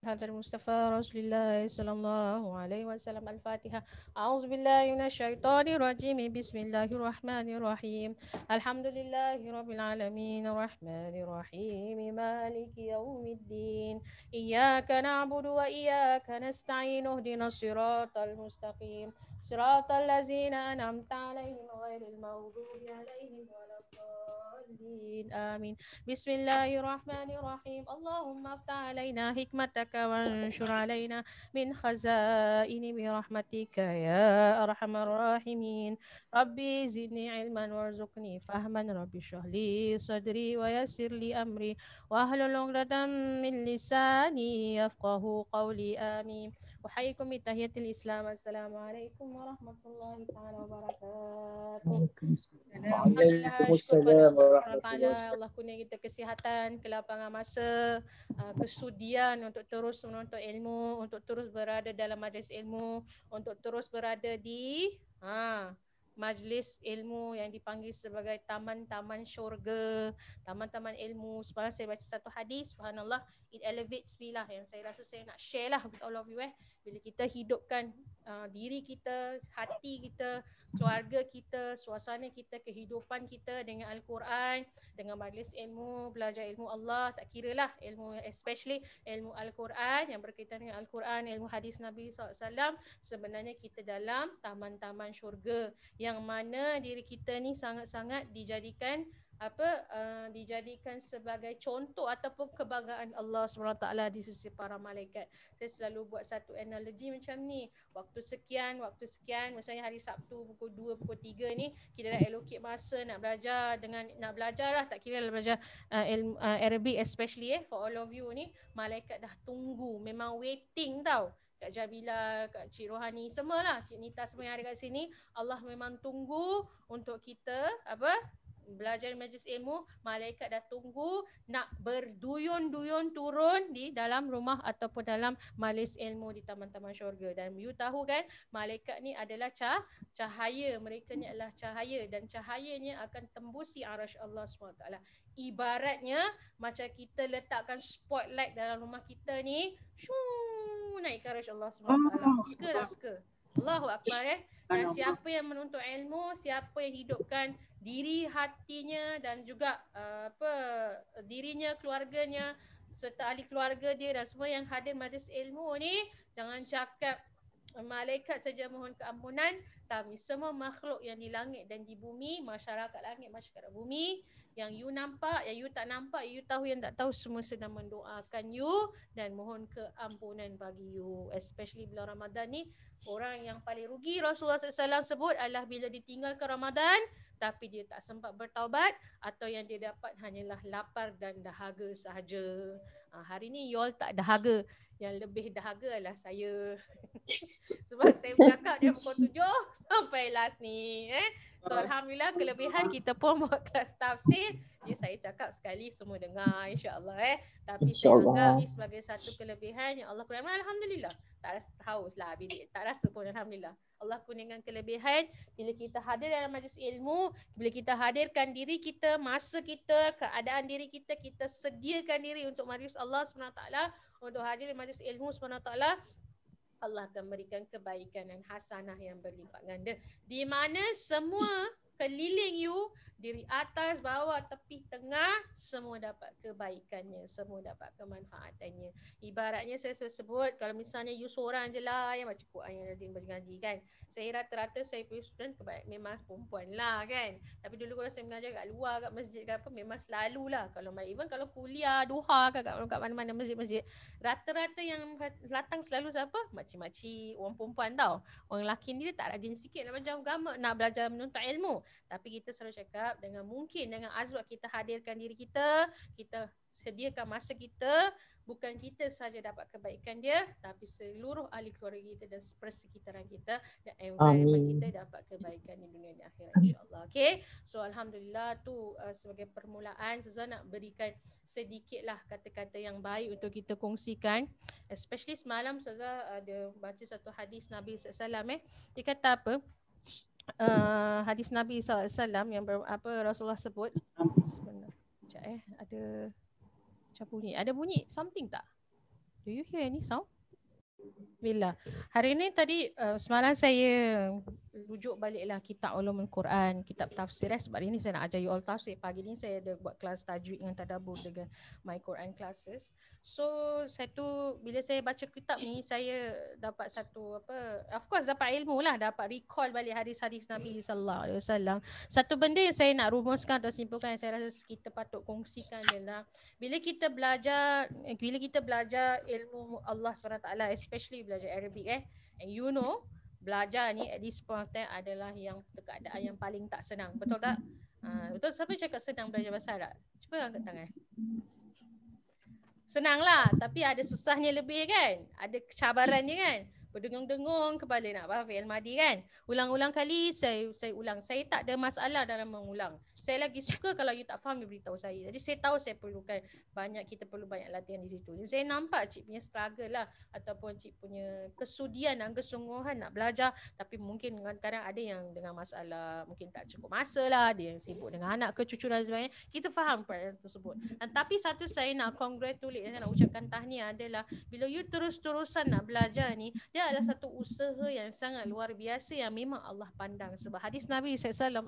هذا المصطفى رسول الله صلى الله عليه وسلم. الفاتحة. أعوذ بالله من الشيطان الرجيم. بسم الله الرحمن الرحيم. الحمد لله رب العالمين الرحمن الرحيم مالك يوم الدين. إياك نعبد وإياك نستعين. اهدنا الصراط المستقيم صراط الذين أنعمت عليهم غير المغضوب عليهم ولا الضالين. آمين. بسم الله الرحمن الرحيم. اللهم افتح علينا حكمتك وانشر علينا من خزائن برحمتك يا أرحم الراحمين. ربي زدني علما وارزقني فهما. ربي اشرح لي صدري ويسر لي أمري واحلل عقدة من لساني يفقه قولي. آمين. أحييكم بتحية الإسلام. السلام عليكم ورحمة الله تعالى وبركاته. Alhamdulillah, syukur pada Waalaikumsalam Allah SWT. warahmatullahi Allah kurnia kita kesihatan, kelapangan masa, kesudian untuk terus menuntut ilmu, untuk terus berada dalam majlis ilmu, untuk terus berada di majlis ilmu yang dipanggil sebagai taman-taman syurga, taman-taman ilmu. Semalam saya baca satu hadis, subhanallah, it elevates me lah, yang saya rasa saya nak share lah with all of you. Bila kita hidupkan diri kita, hati kita, keluarga kita, suasana kita, kehidupan kita dengan Al-Quran, dengan majlis ilmu, belajar ilmu Allah, tak kira lah ilmu, especially ilmu Al-Quran yang berkaitan dengan Al-Quran, ilmu hadis Nabi SAW. Sebenarnya kita dalam taman-taman syurga yang mana diri kita ni sangat-sangat dijadikan dijadikan sebagai contoh ataupun kebanggaan Allah SWT di sisi para malaikat. Saya selalu buat satu analogi macam ni. Waktu sekian, misalnya hari Sabtu pukul 2, pukul 3 ni, kita dah allocate masa nak belajar nak belajar lah, tak kira lah belajar ilmu Arabic especially for all of you ni, malaikat dah tunggu, memang waiting tau. Kak Jabila, Kak Cik Rohani, semualah, Cik Nita, semua yang ada kat sini, Allah memang tunggu untuk kita belajar majlis ilmu. Malaikat dah tunggu nak berduyun-duyun turun di dalam rumah ataupun dalam majlis ilmu di taman-taman syurga. Dan you tahu kan, malaikat ni adalah cahaya. Mereka ni adalah cahaya dan cahayanya akan tembusi arasy Allah SWT. Ibaratnya macam kita letakkan spotlight dalam rumah kita ni, naik ke arasy Allah SWT. Suka tak suka? Allahu Akbar. Dan siapa yang menuntut ilmu, siapa yang hidupkan diri, hatinya dan juga dirinya, keluarganya serta ahli keluarga dia dan semua yang hadir majlis ilmu ni, jangan cakap malaikat saja mohon keampunan, tapi semua makhluk yang di langit dan di bumi, masyarakat langit, masyarakat bumi, yang you nampak, yang you tak nampak, you tahu, yang tak tahu, semua sedang mendoakan you dan mohon keampunan bagi you. Especially bulan Ramadan ni, orang yang paling rugi Rasulullah SAW sebut adalah bila ditinggalkan Ramadan tapi dia tak sempat bertaubat, atau yang dia dapat hanyalah lapar dan dahaga sahaja. Hari ni you all tak dahaga. Yang lebih dahaga adalah saya. Sebab saya bercakap dari pukul 7 sampai last ni. So Alhamdulillah, kelebihan kita pun buat kelas tafsir. Jadi saya cakap sekali semua dengar, insyaAllah. Tapi saya anggap ni sebagai satu kelebihan yang Allah kurniakan. Alhamdulillah. Tak rasa haus lah bilik. Tak rasa pun, Alhamdulillah. Allah kurniakan kelebihan bila kita hadir dalam majlis ilmu, bila kita hadirkan diri kita, masa kita, keadaan diri kita, kita sediakan diri untuk majlis Allah SWT, untuk hadir di majlis ilmu SWT, Allah akan berikan kebaikan dan hasanah yang berlipat ganda, di mana semua keliling you, dari atas, bawah, tepi, tengah, semua dapat kebaikannya, semua dapat kemanfaatannya. Ibaratnya saya sebut, kalau misalnya you seorang je lah yang baca Quran, yang rajin mengaji kan, saya rata-rata saya punya student memang perempuan lah kan. Tapi dulu kalau saya mengajar kat luar, kat masjid ke apa, memang selalulah, kalau even kalau kuliah duha kat mana-mana masjid-masjid, rata-rata yang datang selalu siapa? Makcik-makcik, orang perempuan tau. Orang lelaki ni dia tak rajin sikit nak belajar agama, nak belajar menuntut ilmu. Tapi kita selalu cakap, dengan mungkin, dengan azwat kita hadirkan diri kita, kita sediakan masa kita, bukan kita saja dapat kebaikan dia, tapi seluruh ahli keluarga kita dan persekitaran kita dan environment kita dapat kebaikan di dunia dan akhirat, insyaAllah. Okay, so Alhamdulillah tu sebagai permulaan, Suzan nak berikan sedikitlah kata-kata yang baik untuk kita kongsikan. Especially semalam Ustazah ada baca satu hadis Nabi SAW. Dia kata apa? Hadis Nabi SAW yang Rasulullah sebut. Sebentar. Sekejap ada macam bunyi. Ada bunyi something tak? Do you hear any sound? Bila hari ini tadi semalam saya rujuk baliklah kitab ulumul Quran, kitab tafsir sebab hari ini saya nak ajar you all tafsir. Pagi ni saya ada buat kelas tajwid dengan tadabbur dengan my Quran classes. So bila saya baca kitab ni saya dapat satu of course dapat ilmu lah, dapat recall balik hadis-hadis Nabi sallallahu alaihi wasallam. Satu benda yang saya nak rumuskan atau simpulkan yang saya rasa kita patut kongsikan ialah bila kita belajar ilmu Allah SWT, especially belajar Arabic and you know belajar ni at this point of time adalah yang keadaan yang paling tak senang, betul tak? Betul. Siapa cakap senang belajar bahasa Arab? Cuba angkat tangan. Senang lah, tapi ada susahnya lebih kan, ada kecabarannya kan. Berdengung-dengung kepala nak faham fi'il madi kan. Ulang-ulang kali saya ulang. Saya tak ada masalah dalam mengulang. Saya lagi suka kalau you tak faham, you beritahu saya. Jadi saya tahu saya perlukan kita perlu banyak latihan di situ. Jadi saya nampak cik punya struggle lah, ataupun cik punya kesudian dan kesungguhan nak belajar. Tapi mungkin kadang-kadang ada yang dengan masalah, mungkin tak cukup masa lah, ada yang sibuk dengan anak ke cucu dan sebagainya. Kita faham perkara tersebut. Tapi satu saya nak congratulate, saya nak ucapkan tahniah adalah bila you terus-terusan nak belajar ni, dia adalah satu usaha yang sangat luar biasa yang memang Allah pandang. Sebab hadis Nabi SAW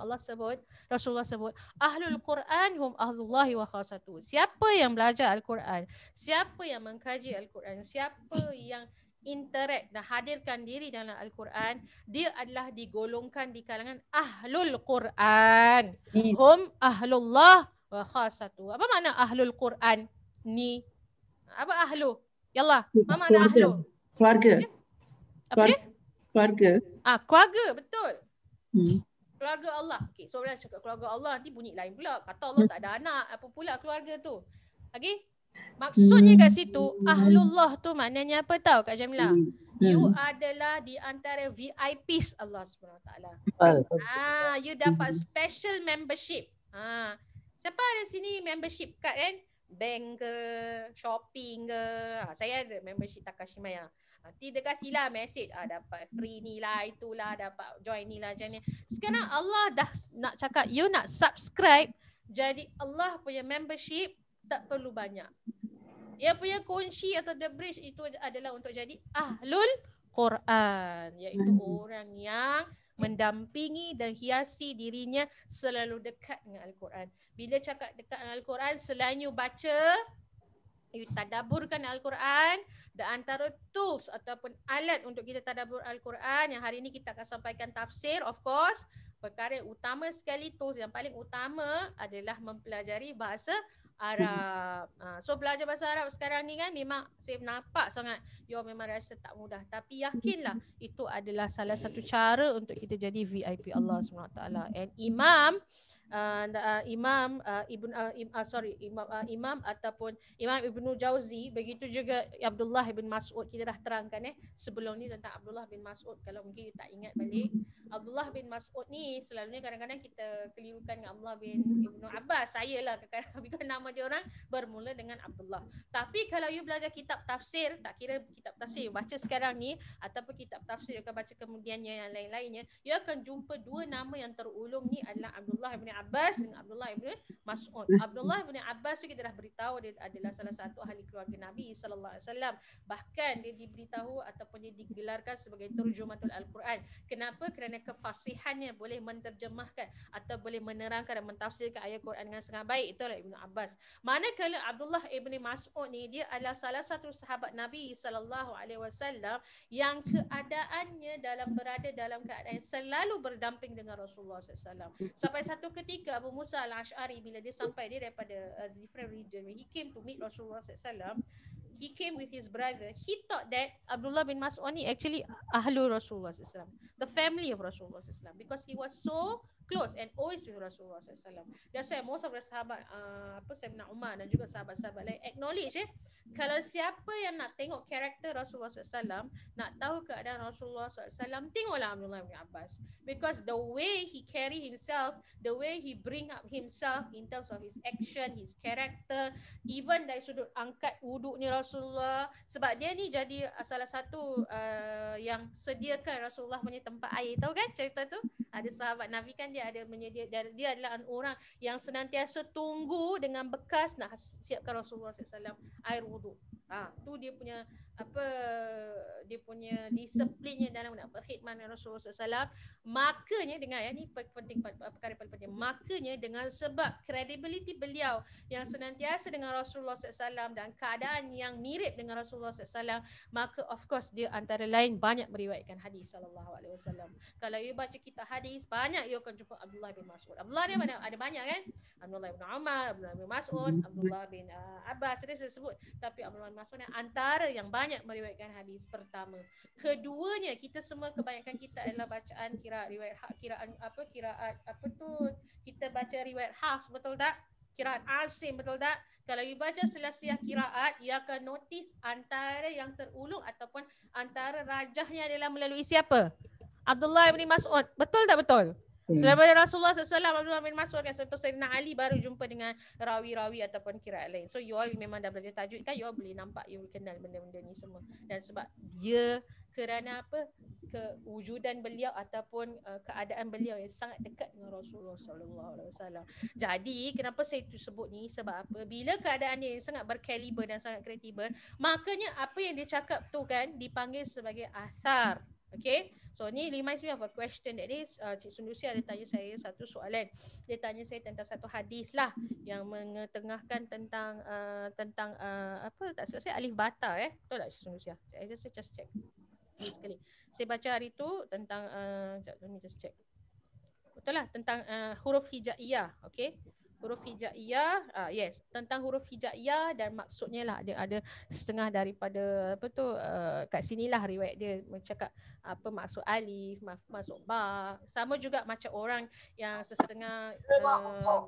Rasulullah sebut, Ahlul Quran hum ahlullahi wa khasatuh. Siapa yang belajar Al-Quran, siapa yang mengkaji Al-Quran, siapa yang interact dan hadirkan diri dalam Al-Quran, dia adalah digolongkan di kalangan Ahlul Quran. Hum ahlullah wa khasatuh. Apa makna Ahlul Quran ni? Apa ahlu? Yallah, apa makna ahlu? Keluarga. Apa dia? Keluarga. Keluarga, betul. Keluarga Allah. Okay, so bila cakap keluarga Allah nanti bunyi lain pula. Kata Allah tak ada anak, apa pula keluarga tu? Okay? Maksudnya kat situ, ahlullah tu maknanya apa tahu Kak Jamila? You adalah di antara VIPs Allah SWT. You dapat special membership. Siapa ada sini membership card kan? Bank ke, shopping ke. Saya ada membership Takashimaya. Nanti dia kasihlah message, dapat free ni lah, itulah, dapat join ni lah, join ni. Sekarang Allah dah nak cakap you nak subscribe, jadi Allah punya membership tak perlu banyak. Dia punya kunci atau the bridge itu adalah untuk jadi Ahlul Quran, iaitu orang yang mendampingi dan hiasi dirinya selalu dekat dengan Al-Quran. Bila cakap dekat dengan Al-Quran, selain you baca, you tadaburkan Al-Quran, dan antara tools ataupun alat untuk kita tadabbur Al-Quran yang hari ini kita akan sampaikan tafsir, of course, perkara yang utama sekali, tools yang paling utama adalah mempelajari bahasa Arab. So belajar bahasa Arab sekarang ni kan memang saya nampak sangat you memang rasa tak mudah, tapi yakinlah itu adalah salah satu cara untuk kita jadi VIP Allah SWT. And Imam ataupun Imam Ibnu Jauzi, begitu juga Abdullah bin Mas'ud. Kita dah terangkan sebelum ni tentang Abdullah bin Mas'ud. Kalau mungkin you tak ingat balik, Abdullah bin Mas'ud ni selalunya kadang-kadang kita kelirukan dengan Abdullah bin Ibnu Abbas. Saya lah kadang-kadang nama dia orang bermula dengan Abdullah. Tapi kalau you belajar kitab tafsir, tak kira kitab tafsir you baca sekarang ni ataupun kitab tafsir you akan baca kemudiannya yang lain-lainnya, you akan jumpa dua nama yang terulung ni adalah Abdullah bin Abbas dengan Abdullah bin Mas'ud. Abdullah bin Abbas tu kita dah beritahu dia adalah salah satu ahli keluarga Nabi sallallahu alaihi wasallam. Bahkan dia diberitahu ataupun dia digelarkan sebagai terjematul Al-Quran. Kenapa? Kerana kefasihannya boleh menterjemahkan atau boleh menerangkan dan mentafsirkan ayat Quran dengan sangat baik. Itulah Ibnu Abbas. Manakala Abdullah ibn Mas'ud ni, dia adalah salah satu sahabat Nabi sallallahu alaihi wasallam yang keadaannya berada dalam keadaan selalu berdamping dengan Rasulullah SAW. Sampai satu ketika Abu Musa al-Ash'ari, bila dia sampai, dia daripada different region, when he came to meet Rasulullah SAW, he came with his brother. He thought that Abdullah bin Mas'ud ni actually ahlu Rasulullah SAW, the family of Rasulullah SAW, because he was so close and always with Rasulullah SAW. That's why most of the sahabat Sayyidina Umar dan juga sahabat-sahabat lain acknowledge kalau siapa yang nak tengok karakter Rasulullah SAW, nak tahu keadaan Rasulullah SAW, tengoklah Abdullah bin Abbas. Because the way he carry himself, the way he bring up himself in terms of his action, his character, even dari sudut angkat wuduk ni Rasulullah. Sebab dia ni jadi salah satu yang sediakan Rasulullah punya tempat air. Tahu kan cerita tu? Ada sahabat Nabi kan, dia ada dia adalah orang yang senantiasa tunggu dengan bekas nak siapkan Rasulullah SAW air wuduk. Tu dia punya apa, dia punya disiplinnya dalam nak berkhidmat dengan Rasulullah SAW. Makanya dengar ya, ni penting, perkara paling penting. Makanya dengan sebab credibility beliau yang senantiasa dengan Rasulullah SAW dan keadaan yang mirip dengan Rasulullah SAW, maka of course dia antara lain banyak meriwayatkan hadis sallallahu alaihi wasallam. Kalau you baca kitab hadis, banyak you akan jumpa Abdullah bin Mas'ud. Abdullah ni ada banyak kan? Abdullah bin Umar, Abdullah bin Mas'ud, Abdullah bin Abbas, saya sebut. Tapi Abdullah bin Mas'ud antara yang banyak meriwayatkan hadis pertama. Keduanya, kita semua kebanyakan kita adalah bacaan kiraat, riwayat kiraat apa tu, kita baca riwayat Hafs, betul tak? Kiraat Asim, betul tak? Kalau you baca selasiah kiraat, you akan notice antara yang terulung ataupun antara rajahnya adalah melalui siapa? Abdullah bin Mas'ud. Betul tak betul? Selepas Rasulullah SAW, Abdullah bin Mas'ud, atau Sayyidina Ali baru jumpa dengan rawi-rawi ataupun kiraat lain. So you all memang dah belajar tajwid kan, you all boleh nampak, you kenal benda-benda ni semua. Dan sebab dia kerana apa? Kewujudan beliau ataupun keadaan beliau yang sangat dekat dengan Rasulullah SAW. Jadi kenapa saya sebut ni? Sebab apa? Bila keadaan dia yang sangat berkaliber dan sangat kredibel, makanya apa yang dia cakap tu kan dipanggil sebagai athar. Okay, so ni reminds me of a question that is Cik Sundusi ada tanya saya satu soalan. Dia tanya saya tentang satu hadis lah yang mengetengahkan tentang apa, tak silap saya alif bata betul tak Cik Sundusi? Saya just check sekali. Saya baca hari tu tentang let me just check. Betul lah tentang huruf hijaiyah, okay? Huruf hijaiyah, yes, tentang huruf hijaiyah dan maksudnya lah ada setengah daripada apa tu kat sinilah riwayat dia mencakap apa maksud alif, maksud ba. Sama juga macam orang yang setengah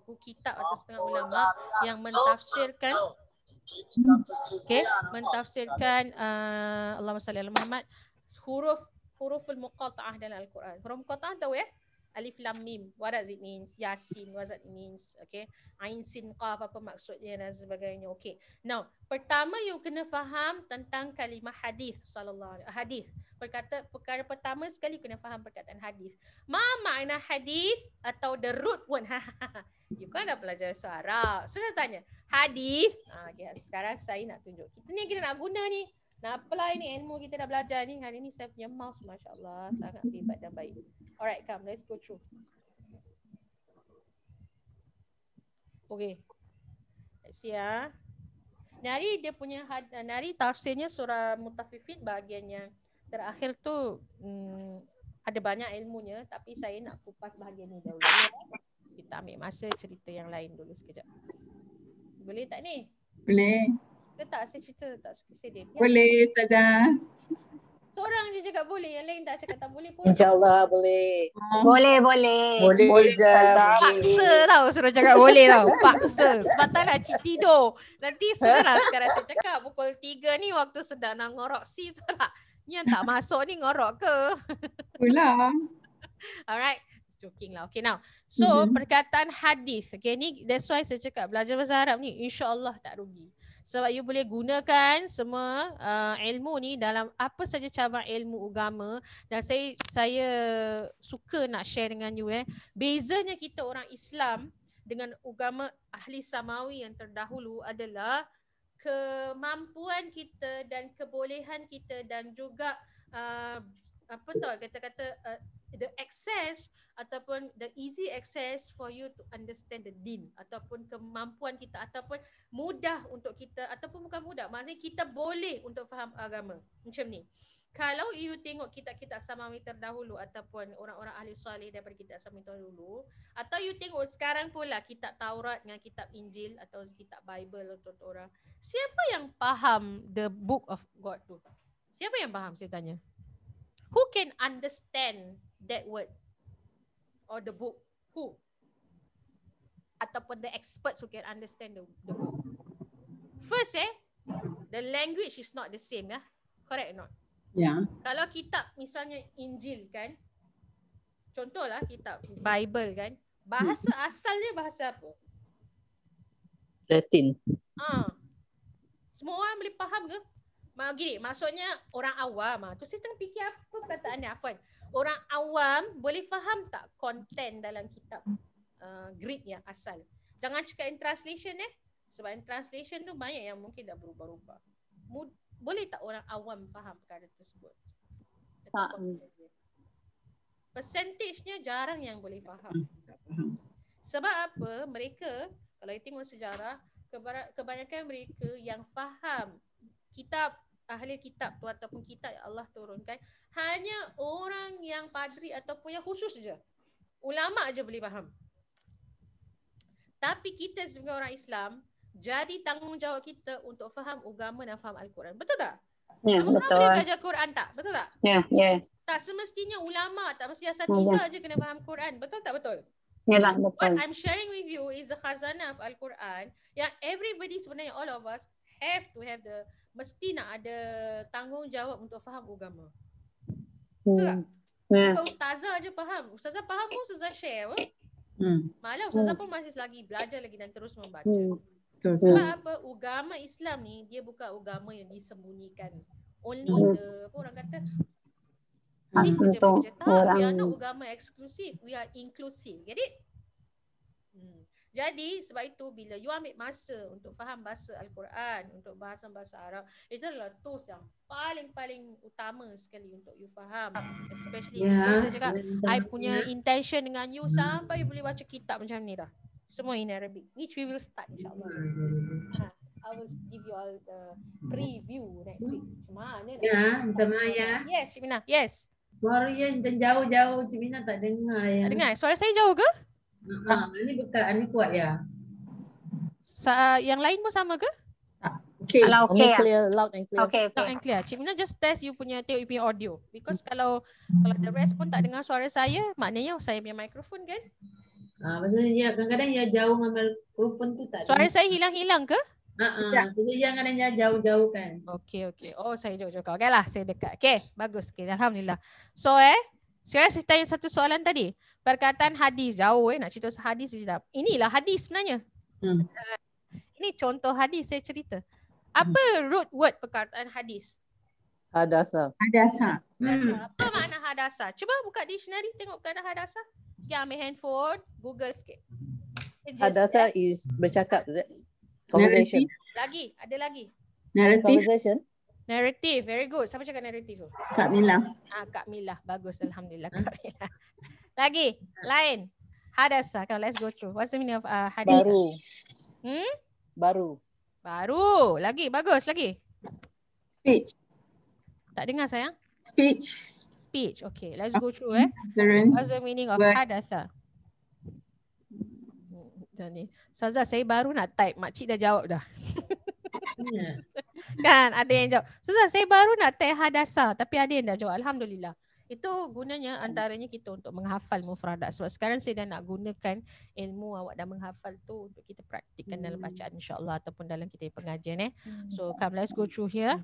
buku kitab atau setengah ulama yang mentafsirkan mentafsirkan Allahumma salli ala Muhammad huruful muqatta'ah dalam Al-Quran. Huruf muqatta'ah tahu ya? Alif lam mim, what does it means? Yasin, what does it means? Okay, ain sin qaf, apa maksudnya dan sebagainya. Okay, now pertama you kena faham tentang kalimah hadis sallallahu alaihi hadis. Perkara pertama sekali kena faham perkataan hadis. Ma makna hadis atau the root word? You kan dah belajar bahasa Arab. So saya tanya, hadis. Okay, sekarang saya nak tunjuk. Kita nak guna ni. Nak apply ni ilmu kita dah belajar ni. Hari ni saya punya mouse masya-Allah sangat hebat dan baik. Alright, come, let's go through. Okay. Let's see ya. Nari dia punya nari tafsirnya surah Mutaffifin bahagian yang terakhir tu ada banyak ilmunya, tapi saya nak kupas bahagian ni dahulu. Kita ambil masa cerita yang lain dulu sekejap. Boleh tak ni? Boleh. Ke tak saya cerita tak suka sedih. Boleh Ustazah. Seorang je cakap boleh, yang lain tak cakap tak boleh pun. InsyaAllah boleh. Boleh. Boleh Ustazah. Paksa tau suruh cakap boleh tau. Paksa. Sebab tak nak cik tidur. Nanti sudahlah sekarang saya cakap pukul 3 ni waktu sedang nak ngorok si tu lah. Yang tak masuk ni ngorok ke? Pula. Alright. Joking lah. Okay now. So perkataan hadis. Okay ni that's why saya cakap belajar bahasa Arab ni insya-Allah tak rugi. Sebab you boleh gunakan semua ilmu ni dalam apa saja cabang ilmu agama. Dan saya suka nak share dengan you bezanya kita orang Islam dengan agama ahli samawi yang terdahulu adalah kemampuan kita dan kebolehan kita dan juga apa tau kata-kata the access ataupun the easy access for you to understand the deen, ataupun kemampuan kita ataupun mudah untuk kita, ataupun bukan mudah, maksudnya kita boleh untuk faham agama macam ni. Kalau you tengok kitab-kitab samawi terdahulu ataupun orang-orang ahli soleh daripada kitab samawi terdahulu, atau you tengok sekarang pula kitab Taurat dengan kitab Injil atau kitab Bible untuk orang, siapa yang faham the book of God tu? Siapa yang faham, saya tanya? Who can understand that word or the book? Who? Ataupun the experts who can understand the book. First the language is not the same correct or not? Ya. Kalau kitab misalnya Injil kan, contohlah kitab Bible kan, bahasa asalnya bahasa apa? Latin. Semua orang boleh faham ke? Gini, maksudnya orang awam tu saya tengah fikir apa perkataannya Afwan. Orang awam boleh faham tak konten dalam kitab Greek yang asal? Jangan cakap in translation sebab in translation tu banyak yang mungkin dah berubah-ubah. boleh tak orang awam faham perkara tersebut? Persentajnya jarang yang boleh faham. Sebab apa? Mereka, kalau you tengok sejarah, kebanyakan mereka yang faham kitab, ahli kitab tu ataupun kitab yang Allah turunkan, hanya orang yang padri ataupun yang khusus je. Ulama je boleh faham. Tapi kita sebagai orang Islam, jadi tanggungjawab kita untuk faham agama dan faham Al-Quran. Betul tak? Ya, Semua orang betul. boleh belajar Quran tak? Betul tak? Ya, ya. Tak semestinya ulama, tak mesti asatidzah je kena faham Quran. Betul tak betul? Yalah, What betul. I'm sharing with you is the khazanah of Al-Quran yang everybody sebenarnya, all of us have to have mesti nak ada tanggungjawab untuk faham agama. Betul tak? Bukan ustazah je faham. Ustazah faham pun ustazah share apa? Malah ustazah pun masih lagi belajar lagi dan terus membaca. Sebab apa? Agama Islam ni dia bukan agama yang disembunyikan. Only the, apa orang kata, Untuk we are not agama eksklusif, we are inclusive. Get it? Jadi sebab itu bila you ambil masa untuk faham bahasa Al-Quran, untuk bahasa-bahasa Arab, itu adalah tools yang paling utama sekali untuk you faham. Especially saya cakap, I punya intention dengan you sampai you boleh baca kitab macam ni dah. Semua in Arabic, which we will start insyaAllah. I will give you all the preview next week. Macam mana? Ya, Minta Maya. Yes, Cik Mina. Yes. Suara yang jauh-jauh, Cik Mina tak dengar ya. Tak dengar? Suara saya jauh ke? Ini betul, ini kuat ya. Yang lain pun sama ke? Okay. Kalau Only okay. clear, loud and clear. Okay, Loud and clear. Cik Mina just test you punya, tengok you punya audio. Because kalau the rest pun tak dengar suara saya, maknanya saya punya mikrofon kan? Maksudnya dia kadang-kadang dia jauh dengan mikrofon tu tak. Suara saya hilang-hilang ke? Jadi yang kadang dia jauh-jauh kan. Okay. Oh, saya jauh-jauh. Okay lah, saya dekat. Okay, bagus. Okay, Alhamdulillah. So sekarang saya tanya satu soalan tadi. Perkataan hadis, jauh nak cerita hadis sekejap. Inilah hadis sebenarnya. Ini contoh hadis saya cerita. Apa root word perkataan hadis? Hadasa. Hadasa. Apa makna hadasa? Cuba buka dictionary tengok perkataan hadasa. Ya, ambil handphone, Google sikit. Hadasa is bercakap, is it? Conversation. Lagi, ada lagi. Narrative. Conversation. Narrative, very good. Siapa cakap narrative tu? Kak Mila. Kak Milah. Bagus, Alhamdulillah. Kak Milah. Lagi, lain. Hadasa. Come, let's go through. What's the meaning of hadis? Baru. Baru. Lagi, bagus. Lagi. Speech. Tak dengar sayang? Speech. Speech. Okay, let's go through What's the meaning of hadasa? Ustazah, saya baru nak type. Makcik dah jawab dah. Kan, ada yang jawab. Ustazah, saya baru nak type hadasa. Tapi ada yang dah jawab. Alhamdulillah. Itu gunanya antaranya kita untuk menghafal mufradat. Sebab sekarang saya dah nak gunakan ilmu awak dah menghafal tu untuk kita praktikkan dalam bacaan insyaAllah ataupun dalam kita pengajian. So come, let's go through here.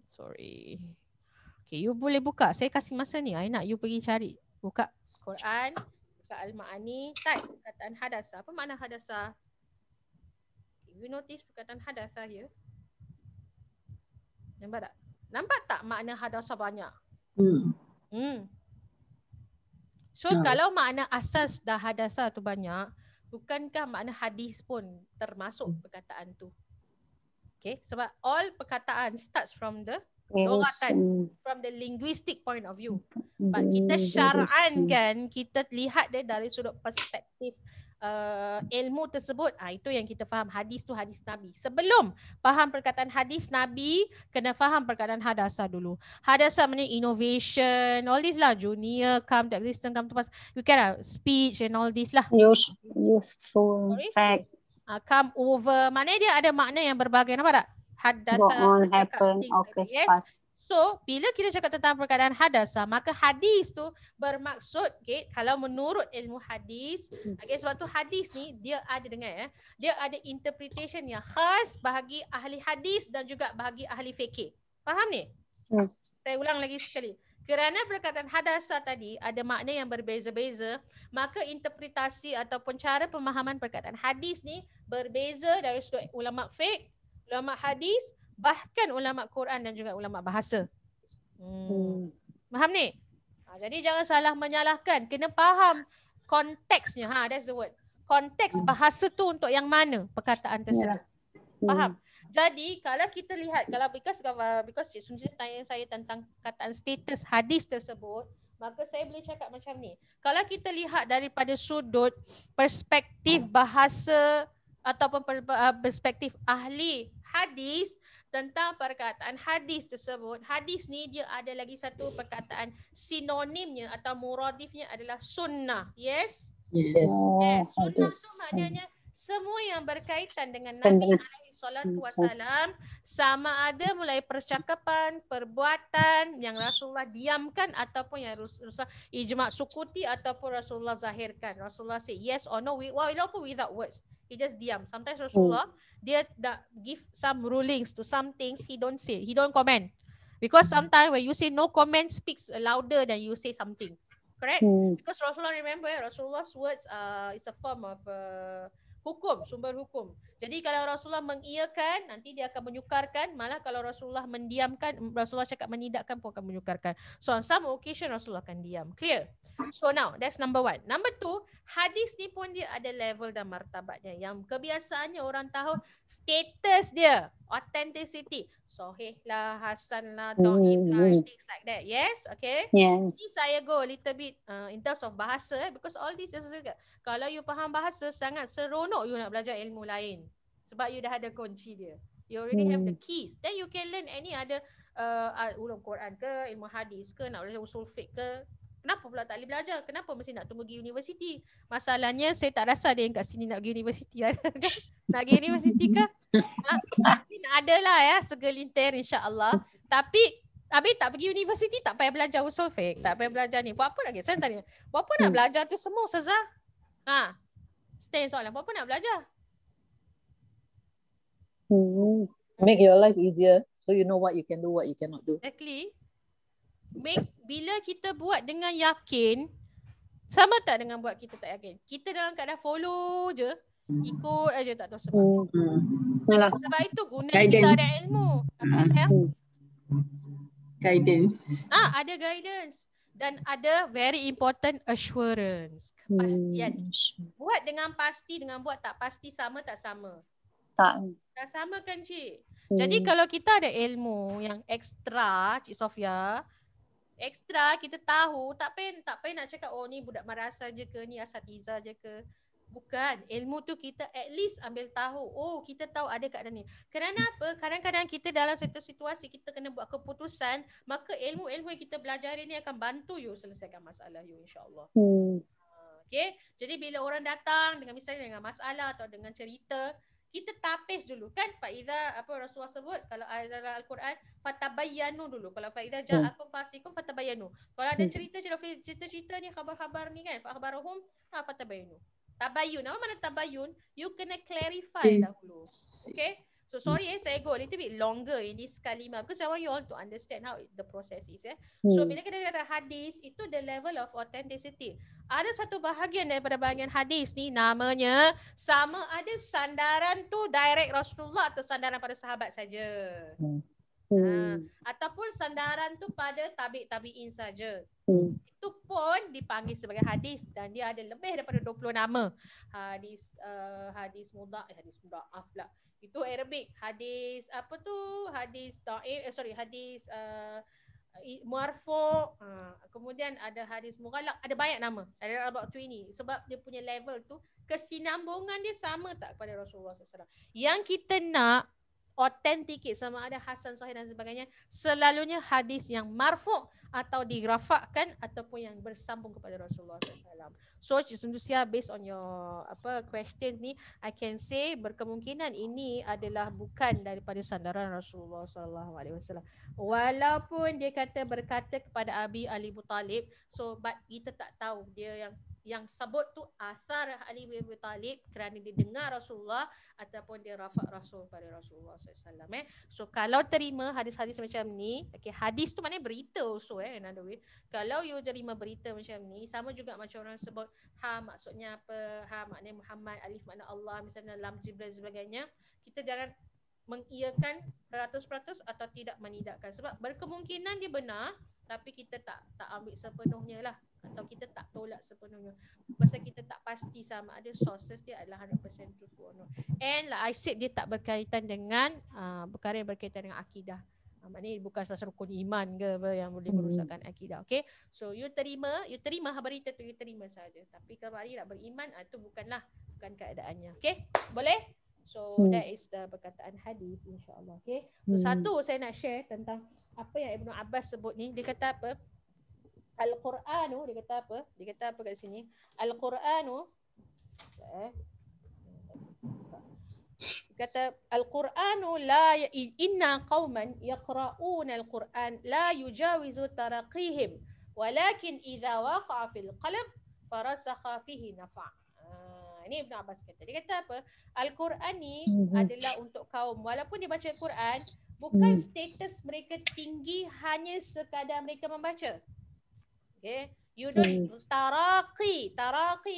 Sorry. Okay, you boleh buka. Saya kasih masa ni. I nak you pergi cari. Buka Quran, buka Al-Ma'ani, type perkataan hadasa. Apa makna hadasa? You notice perkataan hadasa here? Nampak tak? Nampak tak makna hadasa banyak? So kalau makna asas dah hadasa tu banyak, bukankah makna hadis pun termasuk perkataan tu? Okay, sebab all perkataan starts from the logatan, from the linguistic point of view. But kita syar'an kan, kita lihat dia dari sudut perspektif ilmu tersebut. Itu yang kita faham. Hadis tu hadis Nabi. Sebelum faham perkataan hadis Nabi, kena faham perkataan hadasa dulu. Hadasa maknanya innovation, all this lah. Junior, come to existence, come to pass. You can speech and all this lah. Useful, fact. Come over. Maknanya dia ada makna yang berbagai. Nampak tak? Hadasa. Go on, happen, always pass. So, bila kita cakap tentang perkataan hadasa, maka hadis tu bermaksud, okay, kalau menurut ilmu hadis, okay, suatu hadis ni dia ada dia ada interpretation yang khas bagi ahli hadis dan juga bagi ahli fikih. Faham ni? Saya ulang lagi sekali. Kerana perkataan hadasa tadi ada makna yang berbeza-beza, maka interpretasi ataupun cara pemahaman perkataan hadis ni berbeza dari sudut ulama fiqh, ulama hadis, bahkan ulama Quran dan juga ulama bahasa. Faham ni? Jadi jangan salah menyalahkan. Kena faham konteksnya. That's the word. Konteks bahasa tu untuk yang mana perkataan tersebut. Faham? Jadi kalau kita lihat, kalau because Cik Sunji tanya saya tentang kataan status hadis tersebut, maka saya boleh cakap macam ni. Kalau kita lihat daripada sudut perspektif bahasa ataupun perspektif ahli hadis tentang perkataan hadis tersebut, hadis ni dia ada lagi satu perkataan sinonimnya atau muradifnya adalah sunnah. Yes? Yes. Yes. Sunnah tu maknanya semua yang berkaitan dengan Nabi alaihi salatu wasalam, sama ada mulai percakapan, perbuatan yang Rasulullah diamkan ataupun yang Rasulullah ijma' sukuti ataupun Rasulullah zahirkan. Rasulullah say yes or no, walaupun without words. He just diam. Sometimes Rasulullah dia nak give some rulings to some things, he don't say, he don't comment. Because sometimes when you say no comment speaks louder than you say something. Correct? Because Rasulullah, remember, Rasulullah's words is a form of hukum, sumber hukum. Jadi kalau Rasulullah mengiyakan, nanti dia akan menyukarkan. Malah kalau Rasulullah mendiamkan, Rasulullah cakap menidakkan pun akan menyukarkan. So on some occasion Rasulullah akan diam. Clear? So now, that's number one. Number two, hadis ni pun dia ada level dan martabatnya. Yang kebiasaannya orang tahu status dia, authenticity. Sahih lah, hasan lah, dhaif lah, things like that. Yes? Okay? Yes. Ini saya go a little bit in terms of bahasa, because all this is kalau you faham bahasa, sangat seronok you nak belajar ilmu lain. Sebab you dah ada kunci dia. You already have the keys. Then you can learn any other ulum Quran ke, ilmu hadis ke, nak belajar usul fiqh ke. Kenapa pula tak boleh belajar? Kenapa mesti nak tunggu pergi universiti? Masalahnya saya tak rasa ada yang kat sini nak pergi universiti. Nak pergi universiti ke? Ada lah ya, segelintir insya-Allah. Tapi habis tak pergi universiti, tak payah belajar usul fiqh, tak payah belajar ni. Buat apa lagi? Saya tanya, buat apa nak belajar tu semua, Ustazah? Saya tanya soalan, buat apa nak belajar? Make your life easier so you know what you can do, what you cannot do. Exactly. Bila kita buat dengan yakin, sama tak dengan buat kita tak yakin? Kita dalam keadaan follow je, ikut aja, tak tahu sebab. Sebab itu guna kita ada ilmu. Apa sayang? Guidance. Ada guidance. Dan ada very important assurance, kepastian. Buat dengan pasti dengan buat tak pasti sama tak sama? Tak sama kan Cik? Jadi kalau kita ada ilmu yang ekstra, Cik Sofia, ekstra kita tahu, tak payah nak cakap oh ni budak madrasah je ke, ni asatiza je ke. Bukan, ilmu tu kita at least ambil tahu. Oh, kita tahu ada keadaan ni. Kerana apa? Kadang-kadang kita dalam satu situasi kita kena buat keputusan, maka ilmu-ilmu yang kita belajar ini akan bantu you selesaikan masalah you, insya-Allah. Okay? Jadi bila orang datang dengan misalnya dengan masalah atau dengan cerita, kita tapis dulu kan, faiza apa Rasulullah sebut kalau dalam Al-Quran, fatabayyanu dulu. Kalau faiza ja'akum fasiqun fatabayyanu. Kalau ada cerita-cerita ni, khabar-khabar ni kan, fa akhbarahum fatabayyanu. Tabayyun, apa mana tabayyun? You kena clarify dahulu. Okay? So sorry saya go a little bit longer in this kalimah because I want you all to understand how the process is. So bila kita kata hadis, itu the level of authenticity. Ada satu bahagian daripada bahagian hadis ni namanya sama ada sandaran tu direct Rasulullah atau sandaran pada sahabat saja. Ataupun sandaran tu pada tabi'in saja. Itu pun dipanggil sebagai hadis dan dia ada lebih daripada 20 nama. Hadis mudha'af lah. Itu Arabic. Hadis apa tu? Hadis hadis muarfu, kemudian ada hadis mughalaq, ada banyak nama. Ada about 20 sebab dia punya level tu kesinambungan dia sama tak kepada Rasulullah SAW. Yang kita nak authenticate sama ada hasan, sahih dan sebagainya, selalunya hadis yang marfu' atau dirafakkan ataupun yang bersambung kepada Rasulullah SAW. So Cik based on your question ni, I can say berkemungkinan ini adalah bukan daripada sandaran Rasulullah SAW. Walaupun dia berkata kepada Abi Talib, so but kita tak tahu dia yang sebut tu asar Ali bin Abi Talib kerana dia dengar Rasulullah ataupun dia rafak Rasul pada Rasulullah SAW. So kalau terima hadis-hadis macam ni, okay, hadis tu maknanya berita also another way. Kalau you terima berita macam ni, sama juga macam orang sebut maksudnya apa, maknanya Muhammad, alif makna Allah, misalnya lam Jibril sebagainya, kita jangan mengiyakan 100% atau tidak menidakkan sebab berkemungkinan dia benar tapi kita tak ambil sepenuhnya lah. atau kita tak tolak sepenuhnya. Pasal kita tak pasti sama ada sources dia adalah 100% truthful or not. And like I said, dia tak berkaitan dengan perkara yang berkaitan dengan akidah. Maknanya bukan pasal rukun iman ke apa yang boleh merosakkan akidah. Okay, so you terima khabar itu you terima saja. Tapi kalau hari nak beriman, itu bukan keadaannya. Okay, boleh? So that is the perkataan hadis, insyaAllah. Okay, so satu saya nak share tentang apa yang Ibnu Abbas sebut ni. Dia kata apa? Al-Quranu, dia kata apa? Dia kata apa kat sini? Al-Quranu kata Al-Quranu la inna qauman yaqra'una al-Quran la yujawizu taraqihim walakin idza waqa'a fil qalb farasakha fihi nafa'. Ini Ibn Abbas kata. Dia kata apa? Al-Quran ni adalah untuk kaum, walaupun dia baca Al-Quran, bukan status mereka tinggi hanya sekadar mereka membaca. Okay, you don't taraqi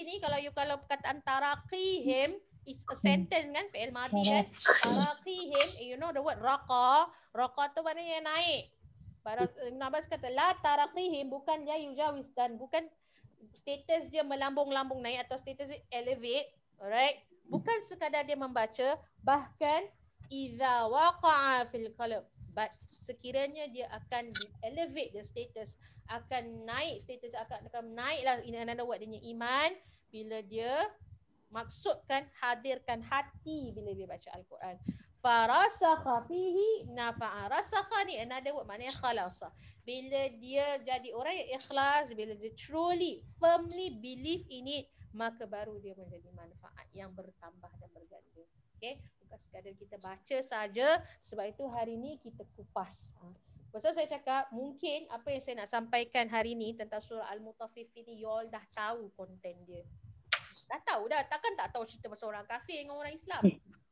ni kalau perkataan taraqihim is a sentence kan, fi'il madhi kan. Taraqihim, you know the word raqa tu maknanya naik. Ibn Abbas kata la taraqihim, bukan dia yujawiz, dan bukan status dia melambung-lambung naik atau status dia elevate, alright, bukan sekadar dia membaca, bahkan idza waqa'a fil qalb, but sekiranya dia akan elevate the status, akan naik status, akan naiklah, in another word dia iman, bila dia maksudkan hadirkan hati bila dia baca Al-Quran. Farasakha fihi nafa'a. Rasakha ni another word, maknanya khalasa. Bila dia jadi orang yang ikhlas, bila dia truly, firmly believe in it, maka baru dia menjadi manfaat yang bertambah dan berganda. Okay, bukan sekadar kita baca saja. Sebab itu hari ni kita kupas. Pasal saya cakap, mungkin apa yang saya nak sampaikan hari ni tentang surah Al-Mutaffifin ni, you all dah tahu konten dia. Dah tahu dah, takkan tak tahu cerita pasal orang kafir dengan orang Islam.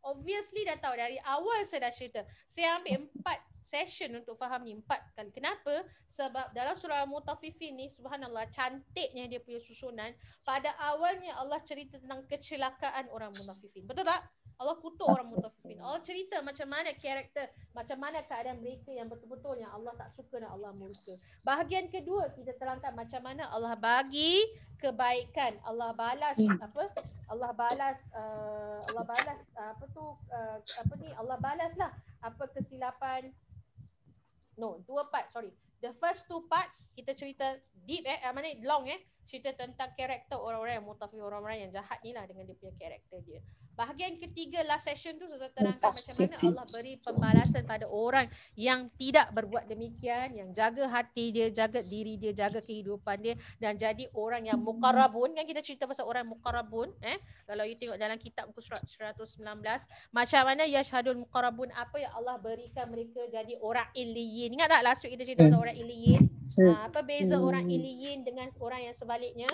Obviously dah tahu, dari awal saya dah cerita. Saya ambil 4 session untuk faham ni, 4 kali. Kenapa? Sebab dalam surah Al-Mutaffifin ni, subhanallah, cantiknya dia punya susunan. Pada awalnya Allah cerita tentang kecelakaan orang munafifin. Betul tak? Allah kutuk orang mutaffifin. Allah cerita macam mana karakter, macam mana keadaan mereka yang betul-betul yang Allah tak suka dan Allah murka. Bahagian kedua kita terangkan macam mana Allah bagi kebaikan, Allah balas apa? Allah balas Allah balaslah apa kesilapan. No, 2 part, sorry. The first 2 parts kita cerita deep mana long cerita tentang karakter orang-orang yang mutaffif, orang-orang yang jahat ni lah dengan dia punya karakter dia. Bahagian ketiga last session tu saya terangkan macam mana Allah beri pembalasan pada orang yang tidak berbuat demikian, yang jaga hati dia, jaga diri dia, jaga kehidupan dia dan jadi orang yang muqarrabun. Kan kita cerita pasal orang muqarrabun, kalau you tengok dalam kitab muka surat 119, macam mana yashhadul muqarrabun, apa yang Allah berikan mereka jadi orang illiyin. Ingat tak last week kita cerita pasal orang illiyin? Apa beza orang illiyin dengan orang yang sebaliknya?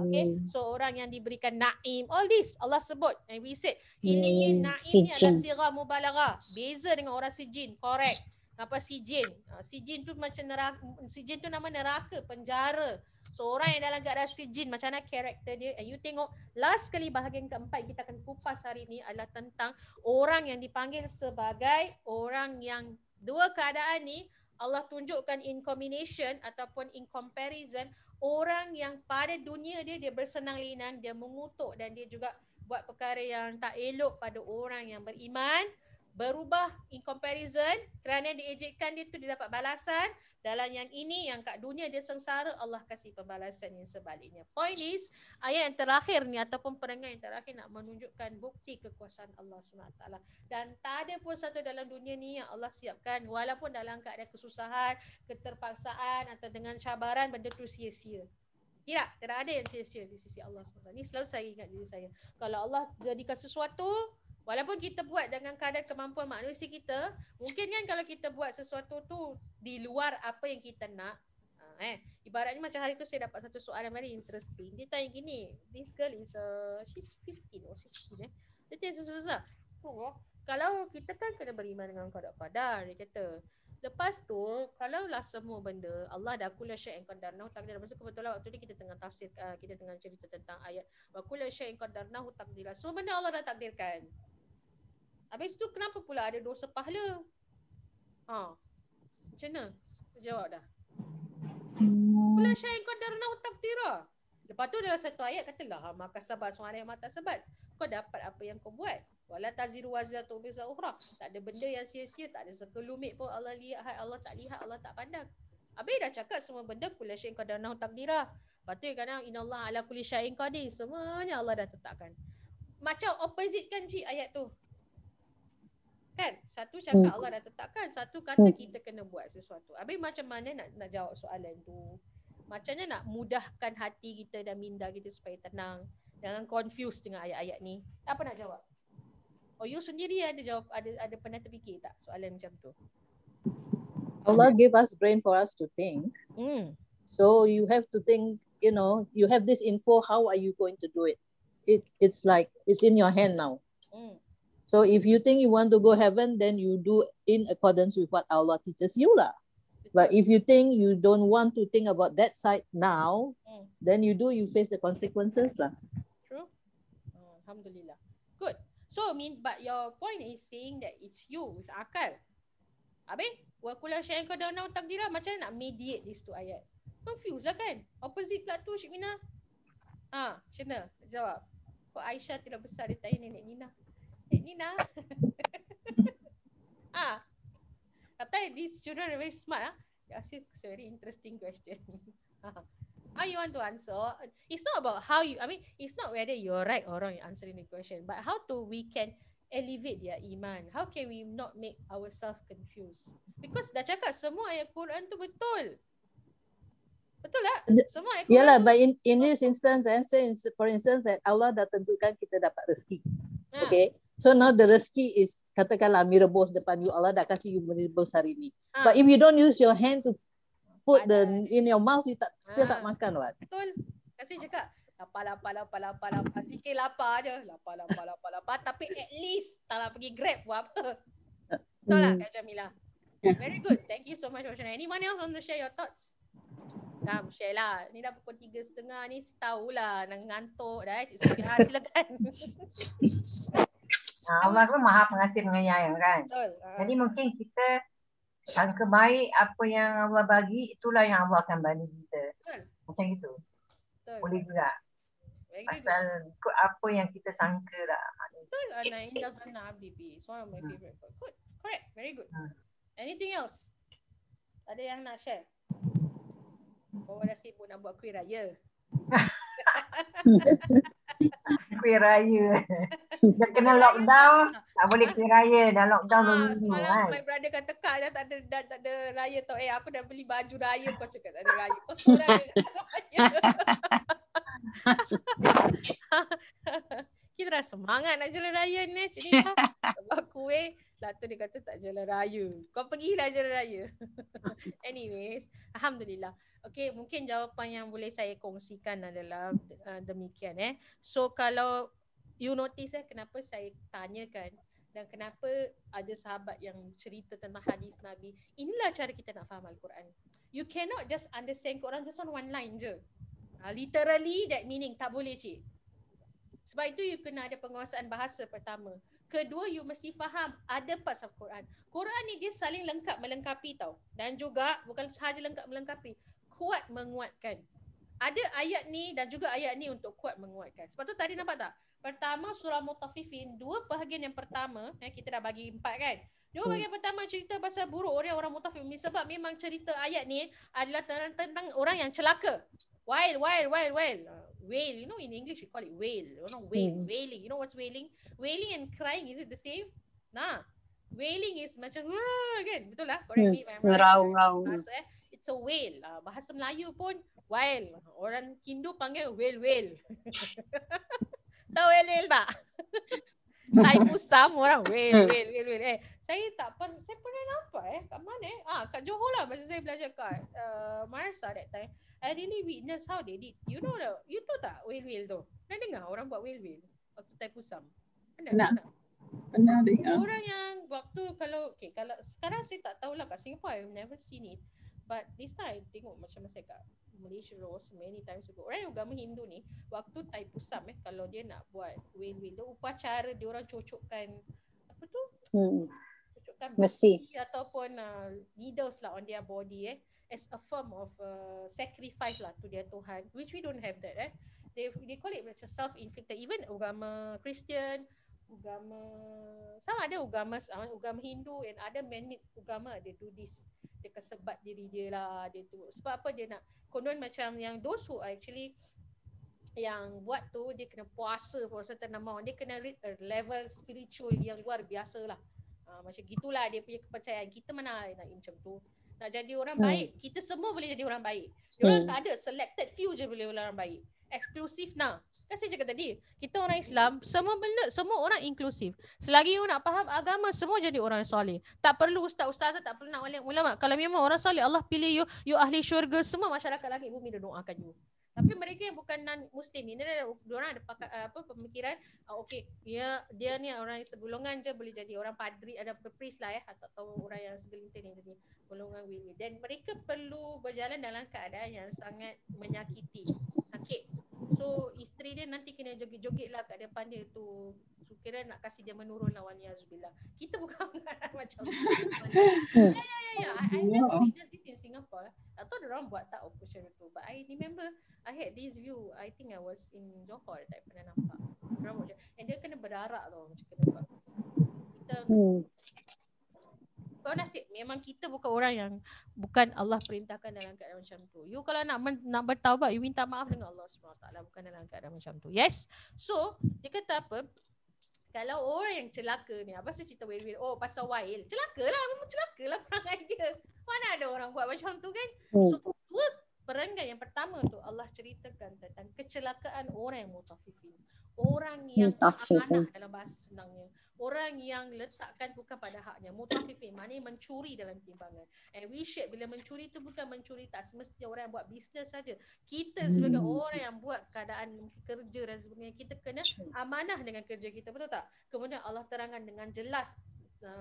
Okay, so orang yang diberikan naim, all this Allah sebut, and we said illiyin, naim ni adalah sirah mubalaghah. Beza dengan orang sijin, correct. Apa sijin? Sijin tu macam neraka, sijin tu nama neraka, penjara. So orang yang dalam keadaan sijin, macam mana karakter dia. And you tengok last kali bahagian keempat kita akan kupas hari ni adalah tentang orang yang dipanggil sebagai orang yang dua keadaan ni Allah tunjukkan in combination ataupun in comparison. Orang yang pada dunia dia bersenang lenang, dia mengutuk dan dia juga buat perkara yang tak elok pada orang yang beriman, berubah in comparison kerana diejekkan dia tu dia dapat balasan. Dalam yang ini yang kat dunia dia sengsara, Allah kasih pembalasan yang sebaliknya. Point is, ayat yang terakhir ni ataupun perenggan yang terakhir nak menunjukkan bukti kekuasaan Allah SWT. Dan tak ada pun satu dalam dunia ni yang Allah siapkan, walaupun dalam keadaan kesusahan, keterpaksaan atau dengan cabaran, benda tu sia-sia. Tidak ada yang sia-sia di sisi Allah SWT. Ni selalu saya ingat diri saya. Kalau Allah jadikan sesuatu, walaupun kita buat dengan kadar kemampuan manusia kita, mungkin kan kalau kita buat sesuatu tu di luar apa yang kita nak, ibaratnya macam hari tu saya dapat satu soalan very interesting. Dia tanya gini, this girl is she's 15 or 16 Dia tanya susah-susah. Kalau kita kan kena beriman dengan qadar, dia kata. Lepas tu, kalaulah semua benda Allah dah kula syai'in qadarnahu taqdiran. Masa kebetulan waktu ni kita tengah tafsir, kita tengah cerita tentang ayat wa kula syai'in qadarnahu taqdiran. Semua benda Allah dah takdirkan. Habis tu kenapa pula ada dosa pahala? Macam mana? Jawab dah. Kula syai'in qadarnahu taqdira. Lepas tu dalam satu ayat katalah maka sabat soalan yang mata sabat. Kau dapat apa yang kau buat. Wala taziru wazratun wizra ukhra. Tak ada benda yang sia-sia, tak ada sekelumit pun Allah lihat, Allah tak lihat, Allah tak pandang. Habis dah cakap semua benda kula syai'in qadarnahu taqdira. Lepas tu kadang innallaha ala kulli syai'in qadir. Semuanya Allah dah tetapkan. Macam opposite kan cik ayat tu. Kan? Satu cakap Allah dah tetapkan, satu kata kita kena buat sesuatu. Habis macam mana nak jawab soalan tu? Macamnya nak mudahkan hati kita dan minda kita supaya tenang. Jangan confused dengan ayat-ayat ni. Apa nak jawab? Oh, you sendiri ada jawab, ada pernah terfikir tak soalan macam tu? Allah give us brain for us to think. So you have to think, you know, you have this info, how are you going to do it? It's like, it's in your hand now. So if you think you want to go heaven, then you do in accordance with what Allah teaches you lah. But if you think you don't want to think about that side now, then you face the consequences lah. True. Alhamdulillah. Good. So but your point is saying that it's you, it's akal. Habis, wa kullu syai'in qadarnahu taqdira, macam mana nak mediate these two ayat? Confused lah kan? Opposite pula tu Cik Mina. Macam mana? Jawab. Kok Aisyah tidak besar dia tanya Nenek Nina. Nenek Nina. Kata these children are very smart. They ask you a very interesting question. How you want to answer? It's not about how you, I mean, it's not whether you're right or wrong in answering the question, but how we can elevate their iman. How can we not make ourselves confused? Because dah cakap semua ayat Quran tu betul. Betul tak? Semua ayat Quran. Yalah, but in this instance, for instance, that Allah dah tentukan kita dapat rezeki. Okay. So now the rezeki is, katakanlah mie rebus depan you, Allah dah kasih you mie rebus hari ni. But if you don't use your hand to put in your mouth, you still tak makan what? Betul. Kasi cakap lapar. Sikit lapar je. Lapar. Tapi at least tak nak pergi Grab buat apa. Betul tak Kak Jamila? Very good. Thank you so much for sharing. Anyone else want to share your thoughts? Share lah. Ni dah pukul 3:30 ni, tahulah nak ngantuk dah. Cik Sofia, silakan. Allah tu maha pengasih penyayang kan. Betul. Jadi mungkin kita sangka baik apa yang Allah bagi, itulah yang Allah akan bagi kita. Betul. Macam gitu. Betul. Boleh juga. Pasal ikut apa yang kita sangka lah. Betul. Indah Zanna Abdi B. It's one of my favorite. Good. Correct. Very good. Anything else? Ada yang nak share? Bawa dah sibuk nak buat kuih raya. Kuih raya. Dah kena lockdown, tak boleh kuih raya. Dah lockdown dulu kan. My brother kata Kak dah tak ada raya tau. Aku dah beli baju raya, kau cakap tak ada raya. Kau seorang ada raya. Kita dah semangat nak jalan raya ni. Cik Nita buat kuih. Lalu dia kata tak jalan raya. Kau pergilah jalan raya. Anyways, Alhamdulillah. Okay, mungkin jawapan yang boleh saya kongsikan adalah demikian. So kalau you notice kenapa saya tanyakan dan kenapa ada sahabat yang cerita tentang hadis Nabi. Inilah cara kita nak faham Al-Quran. You cannot just understand Quran just on one line je. Literally that meaning tak boleh cik. Sebab itu you kena ada penguasaan bahasa pertama. Kedua, you mesti faham ada parts of Quran. Quran ni dia saling lengkap melengkapi tau. Dan juga bukan sahaja lengkap melengkapi, kuat menguatkan. Ada ayat ni dan juga ayat ni untuk kuat menguatkan. Sebab tu tadi nampak tak? Pertama surah Mutaffifin, dua bahagian yang pertama, kita dah bagi 4 kan? Dua bahagian pertama cerita pasal buruk orang Mutaffifin. Sebab memang cerita ayat ni adalah tentang orang yang celaka. Wail. Wail, you know in English we call it wail. You know wailing. You know what's wailing? Wailing and crying, is it the same? Nah. Wailing is macam kan? Betul lah? Correct me if I'm wrong. It's a wail. Bahasa Melayu pun wail. Orang Hindu panggil wail. Tahu wail tak? Thai Pusam orang wail. Saya pernah nampak kat mana kat Johor lah masa saya belajar kat Marsa that time. I really witness how they did. You know tak wail tu? Pernah dengar orang buat wail waktu Thai Pusam? Pernah dengar. Orang yang waktu kalau sekarang saya tak tahulah kat Singapore, I've never seen it. But this time I tengok macam masa kat Malaysia was many times ago. Orang yang agama Hindu ni waktu Thai Pusam kalau dia nak buat wail tu upacara dia orang cocokkan apa tu? Cocokkan besi ataupun needles lah on their body as a form of sacrifice lah to their Tuhan, which we don't have that. They call it macam self-inflicted. Even agama Kristian, sama ada agama Hindu and other man-made agama, they do this. Dia kesebat diri dia lah, dia tu. Sebab apa dia nak konon macam yang those who actually yang buat tu, dia kena puasa for certain amount, dia kena reach a level spiritual yang luar biasa lah. Macam gitulah dia punya kepercayaan. Kita mana nak macam tu. Nak jadi orang baik, kita semua boleh jadi orang baik. Diorang tak ada, selected few je boleh orang baik. Eksklusif nah. Kan saya cakap tadi, kita orang Islam, semua benda, semua orang inklusif. Selagi you nak faham agama, semua jadi orang soleh. Tak perlu ustaz-ustaz, tak perlu nak ulama. Kalau memang orang soleh, Allah pilih you ahli syurga, semua masyarakat langit bumi dia doakan you. Tapi mereka yang bukan non-Muslim ni, diorang ada pemikiran, okey, dia ni orang yang sebulungan je boleh jadi orang padri, ada priest lah atau orang yang segelintir ni jadi golongan wili. Dan mereka perlu berjalan dalam keadaan yang sangat menyakiti, sakit. So isteri dia nanti kena joget-joget lah kat depan dia tu. So, kira nak kasih dia menurun lah, waliyazubillah. Kita bukan macam ya. I never witnessed this in Singapore. Atau orang buat tak operation tu. But I remember I had this view. I think I was in Johor, tak pernah nampak. And dia kena berdarah tau, macam kena buat. Kita kau nasib, memang kita bukan orang yang bukan Allah perintahkan dalam keadaan macam tu. You kalau nak bertaubat, you minta maaf dengan Allah SWT, bukan dalam keadaan macam tu. Yes. So dia kata apa, kalau orang yang celaka ni, apa saya cerita Will, oh pasal Wail, celaka lah perangai dia. Mana ada orang buat macam tu kan. So dua perangai yang pertama tu Allah ceritakan tentang kecelakaan orang yang mutafifin. Orang yang amanah dalam bahasa senangnya. Orang yang letakkan bukan pada haknya. Mutafifin maknanya mencuri dalam timbangan. And we shape bila mencuri tu bukan mencuri tak semestinya orang yang buat bisnes saja. Kita sebagai orang yang buat keadaan kerja dan sebagainya, kita kena amanah dengan kerja kita, betul tak? Kemudian Allah terangkan dengan jelas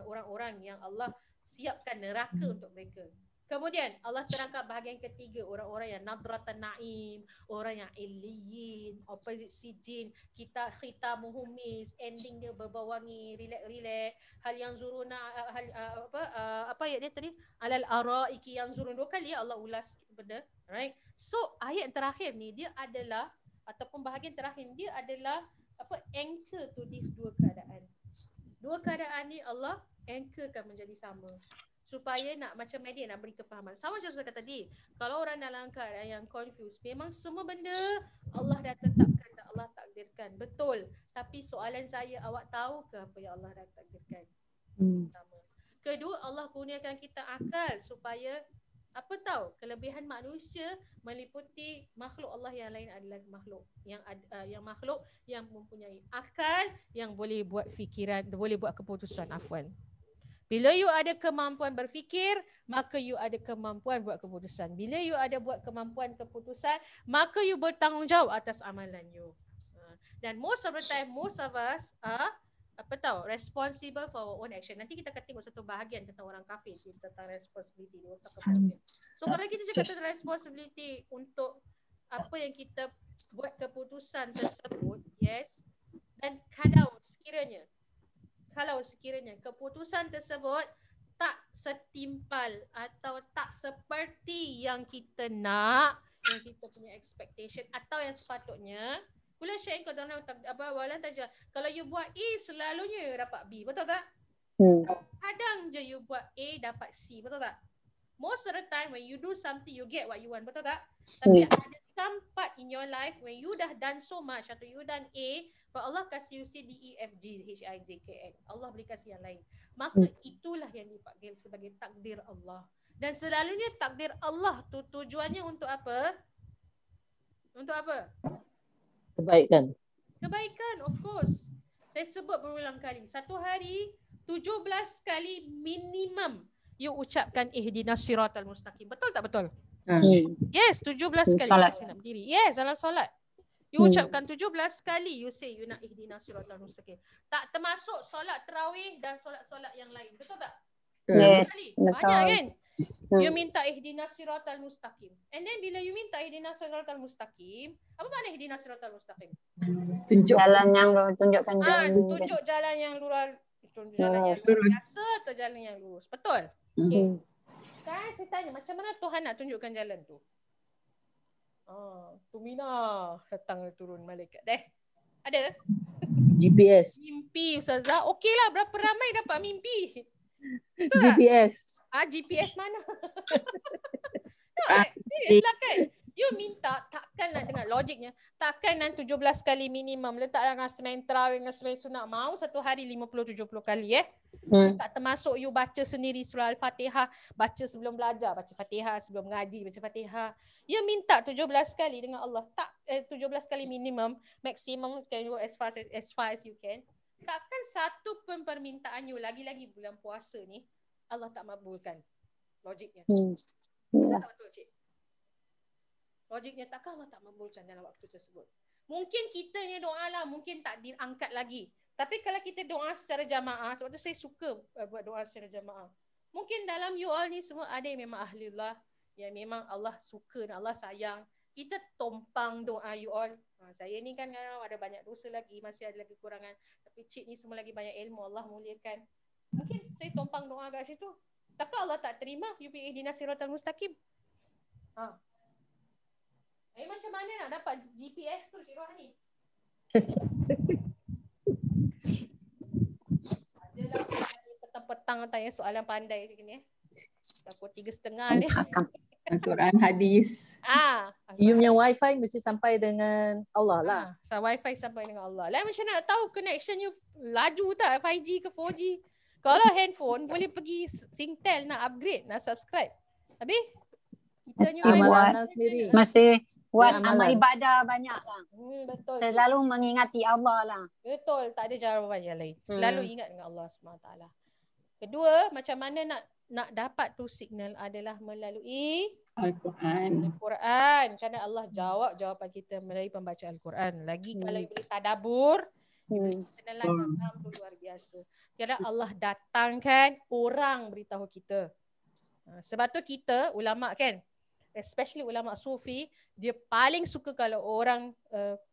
orang-orang yang Allah siapkan neraka untuk mereka. Kemudian Allah terangkan bahagian ketiga, orang-orang yang nadratan naim, orang yang illiyin, opposite sijin, kita khitamuhum mis, ending dia berbawangi, relax. Hal yang zuruna apa ayat dia tadi? Alal araiki yang zurun, dua kali Allah ulas benda, right? So ayat terakhir ni dia adalah ataupun bahagian terakhir ni dia adalah anchor to these dua keadaan. Dua keadaan ni Allah anchorkan menjadi sama. Supaya nak macam media nak beri kefahaman. Sama macam saya kata tadi, kalau orang dalam keadaan yang confused, memang semua benda Allah dah tetapkan dan Allah takdirkan. Betul. Tapi soalan saya, awak tahu ke apa yang Allah dah takdirkan? Pertama. Kedua, Allah kurniakan kita akal supaya apa tahu kelebihan manusia meliputi makhluk Allah yang lain adalah makhluk yang mempunyai akal, yang boleh buat fikiran, boleh buat keputusan. Afwan. Bila you ada kemampuan berfikir, maka you ada kemampuan buat keputusan. Bila you ada buat kemampuan keputusan, maka you bertanggungjawab atas amalan you. Dan most of the time, most of us are responsible for our own action. Nanti kita akan tengok satu bahagian tentang orang kafir, tentang responsibility. So kalau kita cakap tentang responsibility untuk apa yang kita buat keputusan tersebut, yes. Dan kalau sekiranya keputusan tersebut tak setimpal atau tak seperti yang kita nak, yang kita punya expectation atau yang sepatutnya, pula share kau dalam walan taja. Kalau you buat A, selalunya you dapat B, betul tak? Kadang je you buat A dapat C, betul tak? Most of the time when you do something you get what you want, betul tak? Tapi ada some part in your life when you dah done so much atau you done A, but Allah kasih you C, D, E, F, G, H, I, J, K, L. Allah beri kasih yang lain. Maka itulah yang dipanggil sebagai takdir Allah. Dan selalunya takdir Allah tu tujuannya untuk apa? Untuk apa? Kebaikan. Kebaikan, of course. Saya sebut berulang kali. Satu hari 17 kali minimum you ucapkan ihdinas siratal mustaqim. Betul tak betul? Yes, 17 kali. Salat. Yes, dalam solat. You ucapkan 17 kali you say you nak ihdinas siratal mustaqim. Tak termasuk solat tarawih dan solat-solat yang lain. Betul tak? Yes, betul. Banyak kan? You minta ihdinas siratal mustaqim. And then bila you minta ihdinas siratal mustaqim, apa makna ihdinas siratal mustaqim? Tunjuk Jalan yang tunjukkan jalan. Tunjuk jalan yang lurus. Tunjuk jalan yang biasa atau jalan yang lurus. Betul? Okay. Kan saya tanya, macam mana Tuhan nak tunjukkan jalan tu? Tumina datang turun malaikat. Ada? GPS. Mimpi Ustazah. Okey lah, berapa ramai dapat mimpi? Betul GPS. tak? GPS mana? Seriuslah kan? You minta, takkan nak dengar logiknya. Takkan nak 17 kali minimum. Letak dengan semain terawih, dengan semain sunat. Mau satu hari 50-70 kali Tak termasuk you baca sendiri surah Al-Fatihah. Baca sebelum belajar. Baca Fatihah sebelum mengaji. Baca Fatihah. You minta 17 kali dengan Allah. 17 kali minimum. Maximum can go as far as you can. Takkan satu pun permintaan you. Lagi-lagi bulan puasa ni Allah tak makbulkan. Logiknya. Tak betul cik? Logiknya takkan Allah tak makbulkan dalam waktu tersebut. Mungkin kita ni doa lah, mungkin tak diangkat lagi. Tapi kalau kita doa secara jamaah, sebab tu saya suka buat doa secara jamaah. Mungkin dalam you all ni semua ada yang memang ahlillah, yang memang Allah suka dan Allah sayang. Kita tompang doa you all. Saya ni kan ada banyak dosa lagi, masih ada lagi kekurangan. Tapi cik ni semua lagi banyak ilmu, Allah muliakan. Mungkin saya tompang doa kat situ. Takkan Allah tak terima? You pergi ihdinas siratal mustaqim. Macam mana nak dapat GPS tu Cik Rohani? Adalah petang-petang tanya soalan pandai macam ni. Pukul 3.30 ni. Al-Quran, hadis. You punya wifi mesti sampai dengan Allah lah. Wifi sampai dengan Allah. Lain macam nak tahu connection you laju tak? 5G ke 4G? Kalau handphone boleh pergi Singtel nak upgrade, nak subscribe. Habis? Kita amalan sendiri. Masih buat amal ibadah banyak lah. Betul. Selalu mengingati Allah lah. Betul, tak ada jawapan yang lain. Selalu ingat dengan Allah SWT. Kedua, macam mana nak dapat tu signal adalah melalui Al-Quran. Kerana Allah jawab jawapan kita melalui pembacaan Al-Quran. Lagi kalau boleh tadabbur, kenalan Islam tu luar biasa. Kerana Allah datangkan orang beritahu kita. Sebab tu kita ulama kan, especially ulama sufi, dia paling suka kalau orang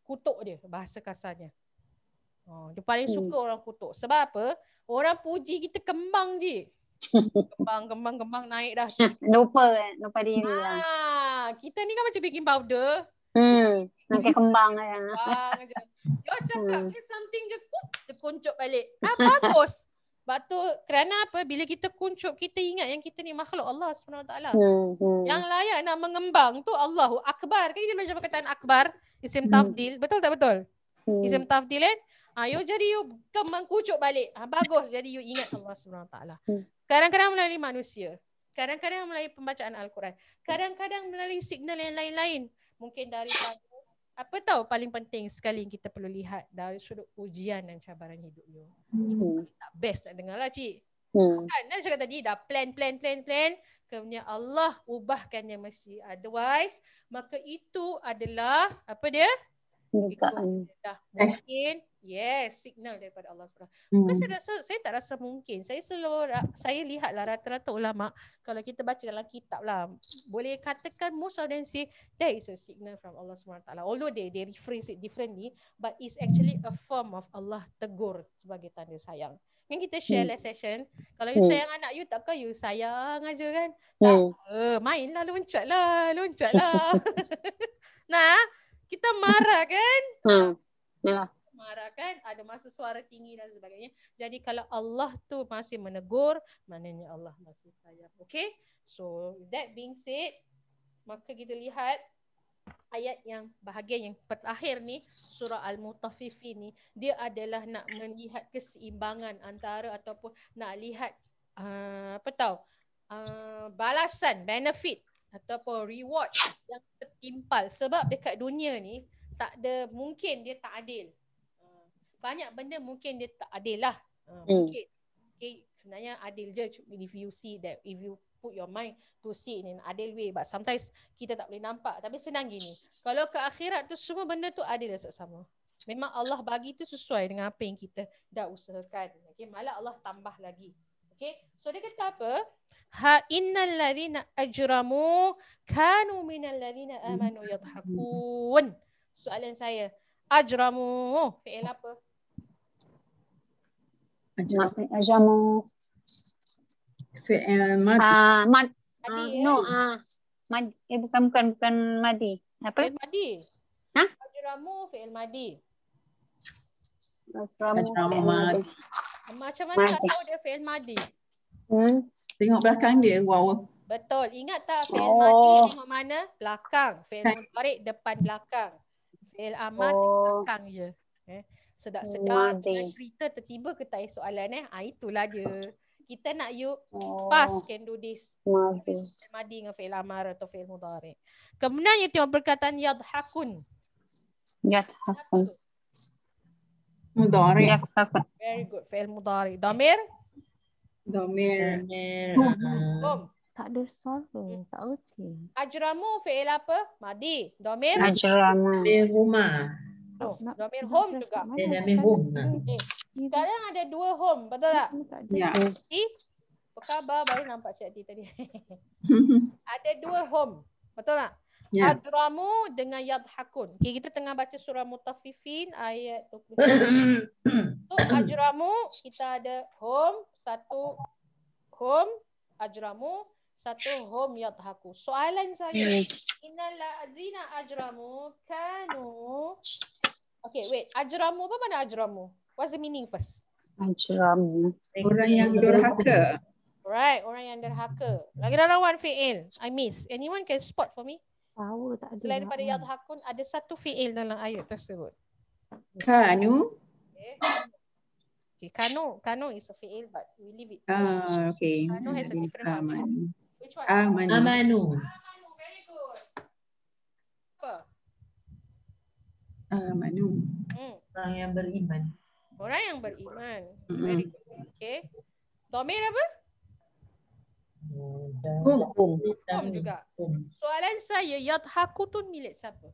kutuk dia, bahasa kasarnya. Dia paling suka orang kutuk. Sebab apa? Orang puji kita kembang je. Kembang naik dah. Lupa diri lah. Kita ni kan macam baking powder. Macam kembang je. Dia cakap something je, dia kuncup balik. Bagus. Sebab tu kerana apa? Bila kita kuncup, kita ingat yang kita ni makhluk Allah SWT. Yang layak nak mengembang tu Allahu Akbar. Kan kita belajar perkataan Akbar, isim tafdil. Betul tak betul? Isim tafdil kan? Jadi you kembang kuncup balik. Bagus. Jadi you ingat Allah SWT. Kadang-kadang melalui manusia. Kadang-kadang melalui pembacaan Al-Quran. Kadang-kadang melalui signal yang lain-lain. Mungkin daripada apa tahu paling penting sekali yang kita perlu lihat dari sudut ujian dan cabaran hidup you. Itu tak best nak dengar lah cik. Kan nak cakap tadi dah plan. Kemudian Allah ubahkannya mesti. Otherwise, maka itu adalah apa dia? Itu dah mungkin signal daripada Allah SWT. Saya tak rasa mungkin. Saya lihatlah rata-rata ulama, kalau kita baca dalam kitab lah, boleh katakan most of them say there is a signal from Allah SWT. Although they rephrase it differently, but it's actually a form of Allah tegur sebagai tanda sayang. Kan kita share last session, kalau you sayang anak you, takkan you sayang aja kan? Mainlah, loncat lah. Nah, kita marah kan? Marah kan, ada masa suara tinggi dan sebagainya. Jadi kalau Allah tu masih menegur, maknanya Allah masih sayang. Okay? So that being said, maka kita lihat ayat yang bahagian yang terakhir ni, surah Al-Mutaffifin ni, dia adalah nak melihat keseimbangan antara ataupun nak lihat balasan, benefit ataupun reward yang tertimpal. Sebab dekat dunia ni tak ada, mungkin dia tak adil. Banyak benda mungkin dia tak adil lah. Mungkin. Okay, sebenarnya adil je if you see that, if you put your mind to see in an adil way. But sometimes kita tak boleh nampak. Tapi senang gini. Kalau ke akhirat tu semua benda tu adil sama. Memang Allah bagi tu sesuai dengan apa yang kita dah usahakan. Okay, malah Allah tambah lagi. Okay, so dia kata apa? Innal ladhina ajramu kanu minal ladhina amanu yadhakun. Soalan saya, ajramu fi'il apa? Ajamu. Madi No, bukan madi. Apa? Fi'il madi. Hah? Ajramu fi'il madi. Ajramu. Macam mana nak Madi. tahu dia fi'il madi? Tengok belakang dia. Wow. Betul. Ingat tak fi'il madi tengok mana? Belakang. Fi'il Kan. mudhari depan belakang. Fi'il amar belakang je. Sedap dengan cerita tertiba ke tak soalan itulah dia. Kita nak fast can do this. Madi. Fi'il madi dengan fi'il amar atau fi'il mudhari. Kemudian you tengok perkataan yadhakun. Yadhakun. Mudhari. Yadhakun. Very good. Fi'il mudhari. Damir? Damir. Hum. Tak ada suara. Tak reti. Ajramu fi'il apa? Madi. Damir? Ajramu. Rumah. Damir home juga. Damir home. Sekarang ada 2 home. Betul tak? Ya. Apa khabar? Baru nampak Cik Ati tadi. Ada 2 home. Betul tak? Ya. Ajramu dengan yadhakun. Okay, kita tengah baca surah Mutaffifin ayat 20. So ajramu kita ada home, 1 home ajramu, 1 home yadhaku. Soalan saya, innal ladzina ajramu kanu. Okay, wait. Ajramu apa mana ajramu? What's the meaning first? Ajramu. Orang yang durhaka. Right, orang yang derhaka. Lagi dalam one fi'il. I miss. Anyone can spot for me? Power tak ada. Selain daripada yadhakun, ada 1 fi'il dalam ayat tersebut. Kanu. Okay, kanu is a fi'il but we leave it. Okay. Kanu has a different function. Which one? Amanu. Amanu. Amanu, very good. Apa? Amanu. Orang yang beriman. Orang yang beriman. Very good. Okay. Domir apa? Hum juga. Soalan saya, yadhaku tu milik siapa?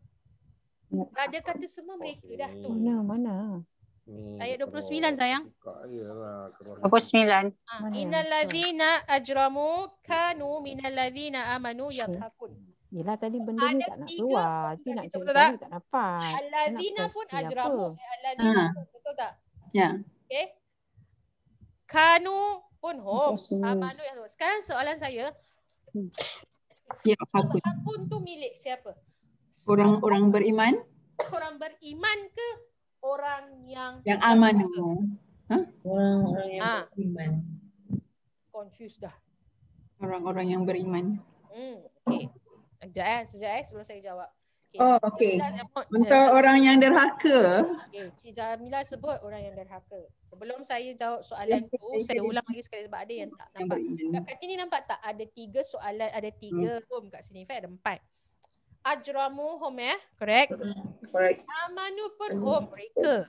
Ada kata semua mereka dah tu. Mana? Ayat 29 sayang. 29. Innal ladzina ajramu kanu minal ladzina amanu yadhakun. Yelah tadi benda ni tak nak keluar. Nanti nak betul cerita tak? ni tak dapat. Al-ladzina pun ajramu. Al-ladzina pun, betul tak? Ya. Okay. Kanu pun home. Amanu yang home. Sekarang soalan saya, Ya, hakun. yadhakun tu milik siapa? Orang beriman Orang beriman ke orang yang amanu. Orang yang beriman. confused dah. Orang-orang yang beriman. Okay. Sekejap sebelum saya jawab. Oh, okey. Untuk orang yang derhaka. Okay, Cik Jamila sebut orang yang derhaka. Sebelum saya jawab soalan tu, saya ulang lagi sekali sebab ada yang tak nampak. Kat sini nampak tak? Ada 3 soalan, ada 3 home kat sini. In fact ada 4. Ajramu home correct? Correct. Amanu pun home mereka.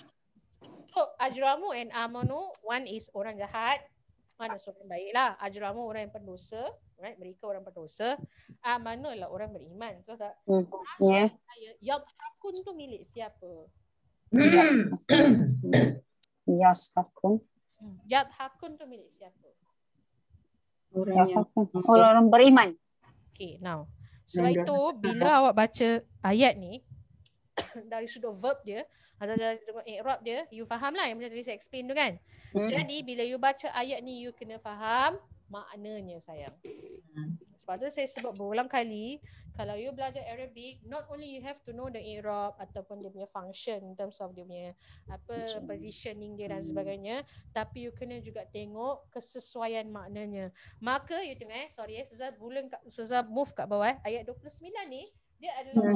So ajramu and amanu, one is orang jahat, mana seorang baik lah. Ajramu orang yang pendosa, right? Mereka orang pendosa. Amanu adalah orang beriman. Betul tak? Ya. Yadhakun tu milik siapa? Yadhakun. Yadhakun tu milik siapa? Orang beriman. Okay, now. Sebab itu, bila awak baca ayat ni, dari sudut verb dia, atau dari sudut i'rab dia, you faham lah yang macam tadi saya explain tu kan. Jadi, bila you baca ayat ni, you kena faham maknanya sayang. Sebab tu saya sebut berulang kali, kalau you belajar Arabic, not only you have to know the i'rab ataupun dia punya function in terms of dia punya positioning dia dan sebagainya, tapi you kena juga tengok kesesuaian maknanya. Maka you tengok Ustazah move kat bawah ayat 29 ni, dia adalah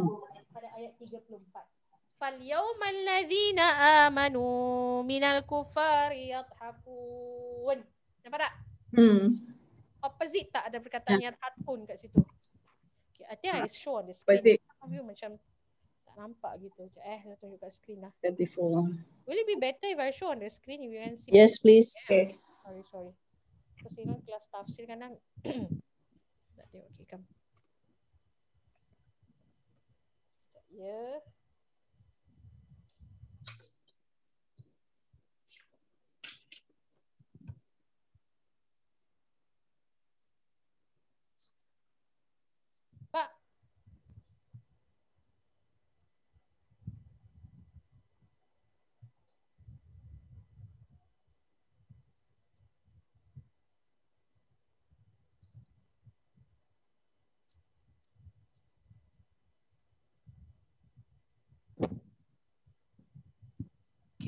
pada ayat 34. Fal yawmal ladzina amanu minal kufari yadhakun. Nampak tak? Opposite tak ada perkataan yadhakun kat situ. Okay, I think I show on the screen. View macam tak nampak gitu. Saya tunjuk kat screen lah. 34. Will it be better if I show on the screen if you can see? Yes, please. Yes. Sorry. Because you know kelas tafsir kadang tak tengok. Okay, come. Ya. Pak.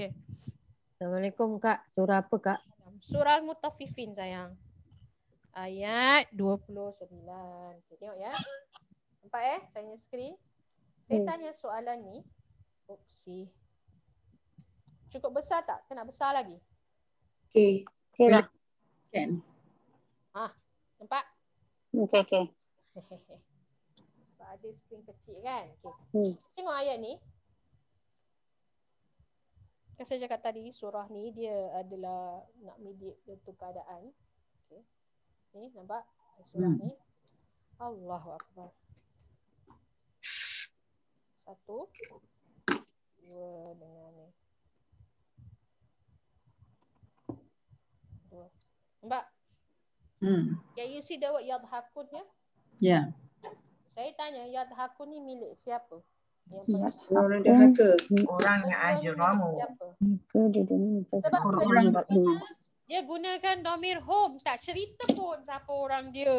Okay. Assalamualaikum Kak. Surah apa Kak? Surah Al-Mutaffifin sayang. Ayat 29. Okay, tengok ya. Nampak saya screen. Saya tanya soalan ni. Oopsie. Cukup besar tak? Kena besar lagi? Okay. Okay lah. Can. Nampak? Okay. Sebab ada screen kecil kan? Okay. Tengok ayat ni. Kan saya cakap tadi surah ni dia adalah nak mediate tu keadaan. Okay. Ni nampak surah ni. Allahu Akbar. 1, 2 dengan ni. 2. Nampak? Yeah, you see the word yadhakun ya? Yeah. Saya tanya yadhakun ni milik siapa? Orang derhaka. Orang yang ajramu. Sebab dia gunakan domir home, tak cerita pun siapa orang dia.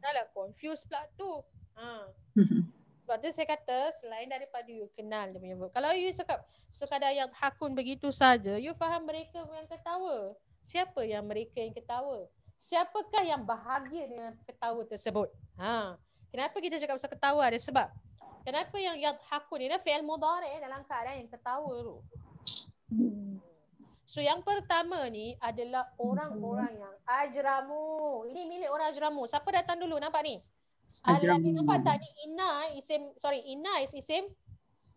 Dah lah confuse pula tu. Sebab tu saya kata selain daripada you kenal dia punya verb. Kalau you cakap sekadar yadhakun begitu saja, you faham mereka yang ketawa. Siapa yang mereka yang ketawa? Siapakah yang bahagia dengan ketawa tersebut? Kenapa kita cakap pasal ketawa? Ada sebab. Kenapa yang yadhakun ni fi'il mudhari' dalam keadaan yang ketawa tu. So yang pertama ni adalah orang-orang yang ajramu. Ini milik orang ajramu. Siapa datang dulu? Nampak ni? Nampak tak ni inna is isim.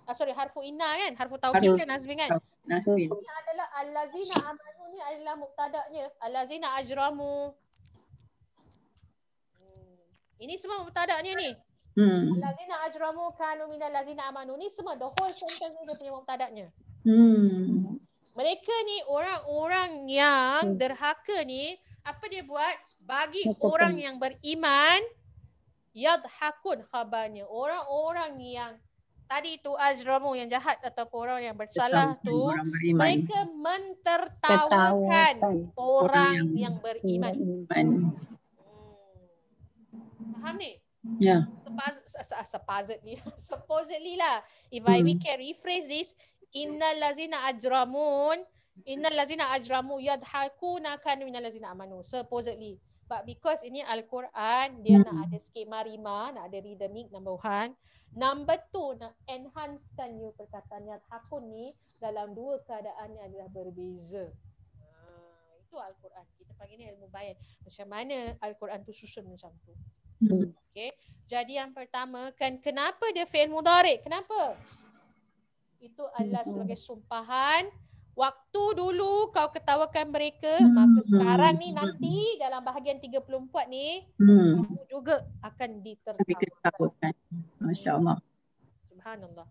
Harfu inna kan? Harfu taukid kan Nazmin kan? Nazmin. Ini adalah allazina amanu ni adalah mubtada'nya. Allazina ajramu. Ini semua mubtada'nya ni. Allazina ajramu kanu minal lazina amanu ni semua the whole sentence ni dia punya mubtada'nya. Mereka ni orang-orang yang derhaka ni apa dia buat? Bagi orang yang beriman yadhakun khabarnya. Orang-orang yang tadi tu ajramu yang jahat ataupun orang yang bersalah tu mereka mentertawakan orang yang beriman. Faham ni? Ya. Supposedly lah. If we can rephrase this, innal lazina ajramu yadhakuna kanu minal lazina amanu. Supposedly. But because ini Al-Quran, dia nak ada skema rima, nak ada rhythmic, number 1. Number 2, nak enhancekan you perkataan yadhakun ni dalam dua keadaan yang adalah berbeza. Itu Al-Quran. Kita panggil ni ilmu bayan. Macam mana Al-Quran tu susun macam tu. Okay. Jadi yang pertama kan kenapa dia fi'il mudhari'? Kenapa? Itu adalah sebagai sumpahan. Waktu dulu kau ketawakan mereka, maka sekarang ni nanti dalam bahagian 34 ni kamu juga akan ditertawakan. Masya-Allah. Subhanallah.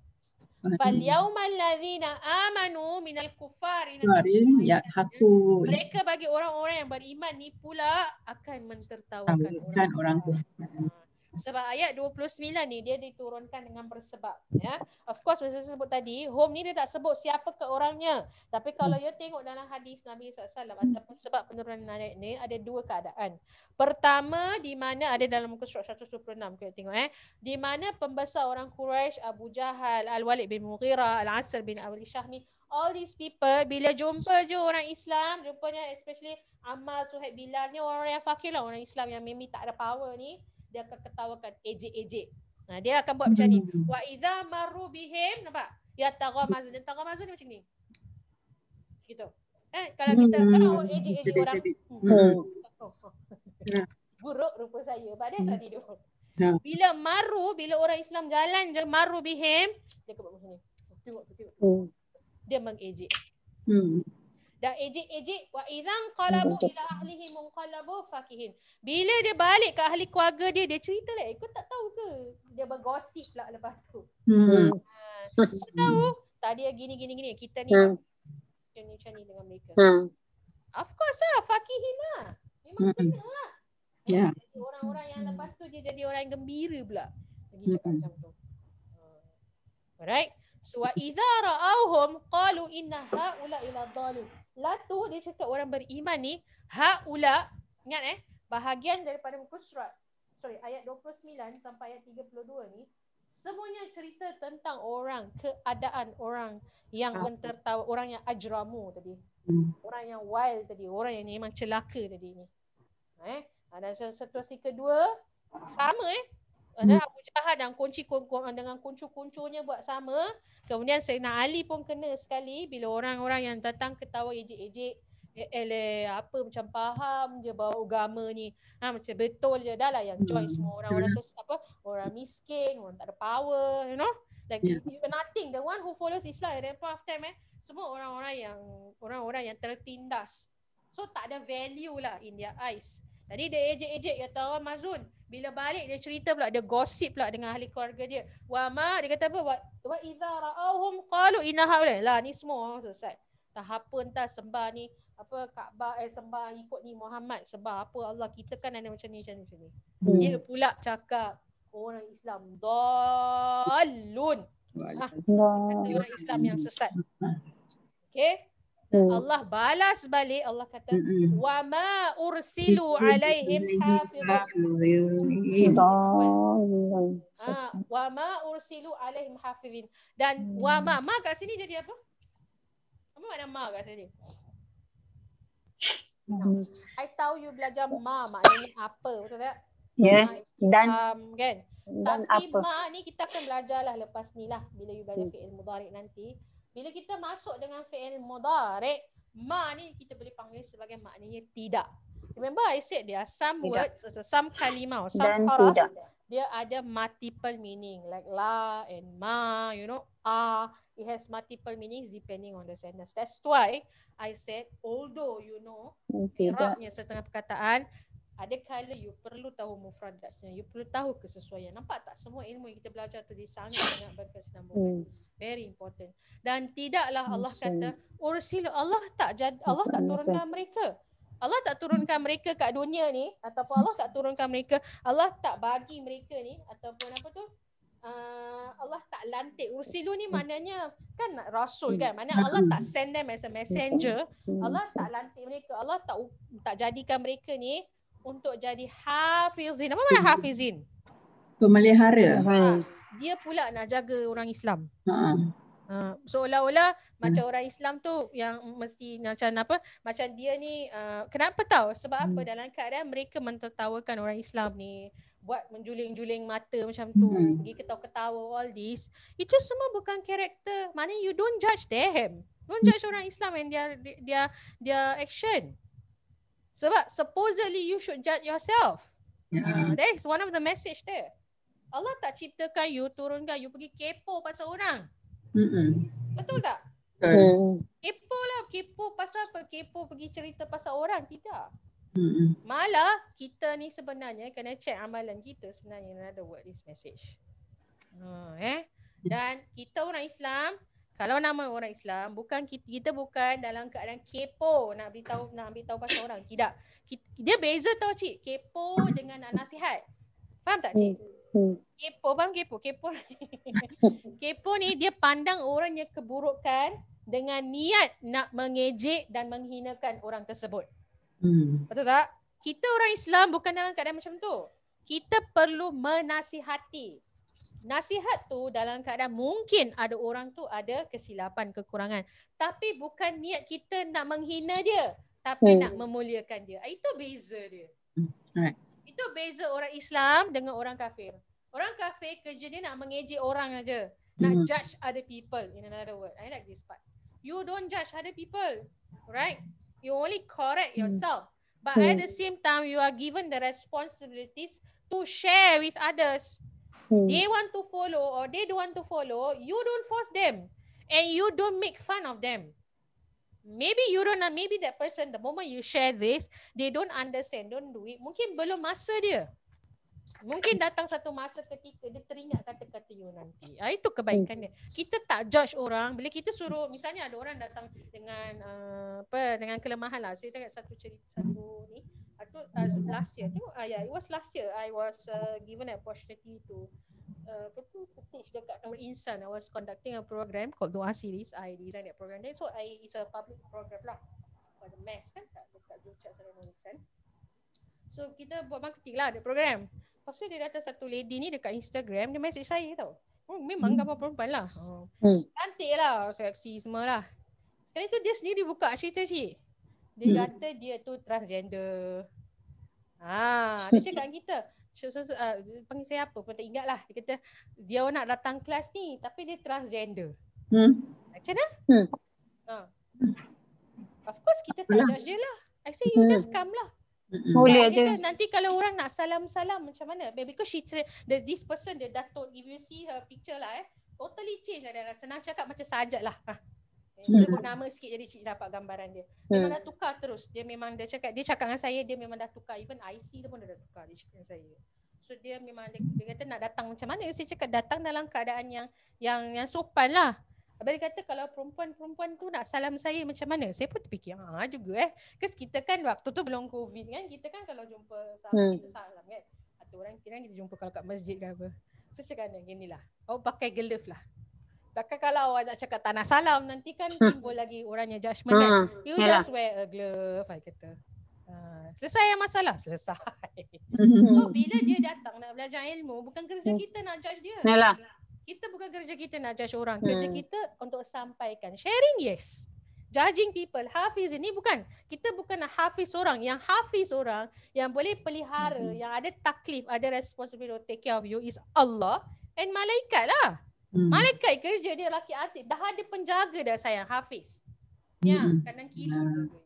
Fal yaumal ladzina amanu minal kuffari yadhakun. Mereka bagi orang-orang yang beriman ni pula akan mentertawakan orang kufar. Sebab ayat 29 ni dia diturunkan dengan bersebab ya. Of course masa saya sebut tadi, home ni dia tak sebut siapa ke orangnya. Tapi kalau you tengok dalam hadis Nabi SAW ataupun sebab penurunan ayat ni ada dua keadaan. Pertama di mana ada dalam muka surat 126 kita tengok di mana pembesar orang Quraisy Abu Jahal, Al-Walid bin Mughirah, Al-Asr bin Abi Syahmi, all these people bila jumpa je orang Islam, jumpanya especially Ammar, Suhaib, Bilal ni orang yang fakir lah, orang Islam yang memang tak ada power ni, dia akan ketawakan, ejek-ejek. Dia akan buat macam ni. Wa idza marru bihim, nampak? Ya taghamazun. Dan taghamazun ni macam ni. Gitu. Kalau kita orang ejek-ejek orang. Buruk rupa saya. Pada saya tidur. Bila maru, bila orang Islam jalan je maru bihim, dia akan buat macam ni. Tengok. Dia mengejek. Dan ejek-ejek wa idzan qalabu ila ahlihi munqalabu fakihin. Bila dia balik ke ahli keluarga dia, dia cerita lah, kau tak tahu ke? Dia bergosip pula lepas tu. Kau tahu? Tadi gini. Kita ni macam ni dengan mereka. Of course lah, fakihin lah. Memang kena lah. Ya. Orang-orang yang lepas tu dia jadi orang yang gembira pula. Lagi cakap macam tu. Alright. So wa idza ra'awhum qalu inna haula ila dhalun. Latu dia cakap orang beriman ni haula, ingat bahagian daripada muka surat ayat 29 sampai ayat 32 ni Semuanya cerita tentang orang, keadaan orang yang mentertawa, orang yang ajramu tadi. Orang yang wild tadi, orang yang memang celaka tadi ni. Dan situasi kedua sama ada Abu Jahal dan dengan kuncu-kuncunya buat sama. Kemudian Sayyidina Ali pun kena sekali bila orang-orang yang datang ketawa ejek-ejek. Apa macam faham je bahawa agama ni macam betul je dah lah yang join semua orang-orang orang miskin, orang tak ada power, you know, like you nothing. The one who follows Islam at that point of time semua orang-orang yang tertindas, so tak ada value lah in their eyes. Jadi dia ejek-ejek kata orang Mazun, bila balik dia cerita pula, dia gosip pula dengan ahli keluarga dia. Dia kata apa? Wa idza ra'awhum qalu inna haula. Lah ni semua selesai. Tak apa entah sembah ni Kaabah sembah ikut ni Muhammad, sembah apa Allah, kita kan ada macam ni. Dia pula cakap orang Islam dalun. Orang Islam yang sesat. Okay? Allah balas balik, Allah kata wa ma ursilu alaihim hafizin. Wa ma ursilu alaihim hafizin. Dan wa ma kat sini jadi apa? Apa makna ma kat sini? I tahu you belajar maknanya apa, betul tak? Ya. Dan kan? Dan tapi apa? ni kita akan belajar lah lepas ni lah, bila you belajar fi'il mudhari' nanti. Bila kita masuk dengan fi'il mudhari', ni kita boleh panggil sebagai maknanya tidak. Remember I said there are some words, some kalimah, some haraf, dia ada multiple meaning, like la and ma, you know, it has multiple meanings depending on the sentence. That's why I said, although you know Iraqnya setengah perkataan, ada kala you perlu tahu mufradatnya, you perlu tahu kesesuaian. Nampak tak, semua ilmu yang kita belajar tu dia sangat berkesinambungan. Very important. Dan tidaklah Allah kata ursil, Allah tak turunkan mereka. Allah tak turunkan mereka kat dunia ni, ataupun Allah tak turunkan mereka, Allah tak bagi mereka ni, ataupun apa tu, Allah tak lantik. Ursilu ni maknanya kan rasul kan, maknanya Allah tak send them as a messenger. Allah tak lantik mereka, Allah tak jadikan mereka ni untuk jadi hafizin. Apa makna hafizin? Pemelihara. Dia pula nak jaga orang Islam. Seolah-olah macam orang Islam tu yang mesti macam dia ni, kenapa tahu? Sebab apa? Dalam keadaan mereka mentertawakan orang Islam ni, buat menjuling-juling mata macam tu, pergi ketawa-ketawa, all this, itu semua bukan karakter. Maknanya you don't judge them. Don't judge orang Islam and their action. Sebab supposedly you should judge yourself. That is one of the message there. Allah tak ciptakan you, turunkan you pergi kepo pasal orang. Betul tak? Kepo lah, kepo pasal apa? Kepo pergi cerita pasal orang, tidak. Malah kita ni sebenarnya kena check amalan kita sebenarnya, in other word, this message. Dan kita orang Islam, kalau nama orang Islam, bukan kita bukan dalam keadaan kepo nak beritahu pasal orang, tidak. Dia beza tau cik, kepo dengan nasihat. Faham tak cik? Kepo, faham kepo? Kepo ni dia pandang orangnya keburukan dengan niat nak mengejek dan menghinakan orang tersebut. Betul tak? Kita orang Islam bukan dalam keadaan macam tu. Kita perlu menasihati. Nasihat tu dalam keadaan mungkin ada orang tu ada kesilapan, kekurangan, tapi bukan niat kita nak menghina dia, tapi nak memuliakan dia. Itu beza dia. Itu beza orang Islam dengan orang kafir. Orang kafir kerja dia nak mengejek orang aja, nak judge other people. In another word, I like this part. You don't judge other people, right? You only correct yourself. But at the same time, you are given the responsibilities to share with others. They want to follow or they don't want to follow, you don't force them. And you don't make fun of them. Maybe you don't, maybe that person, the moment you share this, they don't understand, don't do it. Mungkin belum masa dia. Mungkin datang satu masa ketika dia teringat kata-kata you nanti. Itu kebaikan dia. Kita tak judge orang. Bila kita suruh, misalnya ada orang datang dengan dengan kelemahan lah. Saya tengok satu ni. Last year. Tengok, it was last year. I was given an opportunity to teach dekat Nur Insan. I was conducting a program called Doa Series. I designed that program. So it's a public program lah. For the mass kan. Dekat Juchat Nur Insan. So kita buat marketing lah the program. Lepas tu dia datang satu lady ni dekat Instagram, dia message saya tau. Oh, memang gambar perempuan lah. Cantik lah, seksi semua lah. Sekali tu dia sendiri buka cerita cik. Dia kata dia tu transgender. Dia cakap dengan kita. Panggil saya apa pun tak ingat lah. Dia kata dia nak datang kelas ni tapi dia transgender. Macam mana? Of course kita tak judge dia lah. I say you just come lah. Boleh aja. Nanti kalau orang nak salam-salam macam mana? Because this person dia datuk, if you see her picture lah totally change lah. Dia senang cakap macam Sajat lah. Dia sebut nama sikit jadi cik dapat gambaran dia. Memang dah tukar terus. Dia cakap dengan saya dia memang dah tukar. Even IC dia pun dah tukar. Dia cakap dengan saya. So dia memang dia kata nak datang macam mana? Saya cakap datang dalam keadaan yang sopan lah. Abang dia kata kalau perempuan tu nak salam saya macam mana? Saya pun terfikir juga Because kita kan waktu tu belum COVID kan. Kita kan kalau jumpa sahabat kita salam kan. Atau orang kira kita jumpa kalau kat masjid ke apa. So saya kata ginilah. Pakai glove lah. Takkan kalau awak nak cakap tak nak salam nanti kan timbul lagi orangnya judgement kan. You just wear a glove I kata. Selesai yang masalah? Selesai. So bila dia datang nak belajar ilmu, bukan kerja kita nak judge dia. Kita bukan kerja kita nak judge orang. Kerja kita untuk sampaikan. Sharing yes. Judging people. Hafiz ini bukan. Kita bukan nak hafiz orang. Yang hafiz orang, yang boleh pelihara, yang ada taklif, ada responsibility to take care of you is Allah and malaikat lah. Malaikat kerja dia laki atik. Dah ada penjaga dah sayang hafiz. Ya, kanan kiri jaga.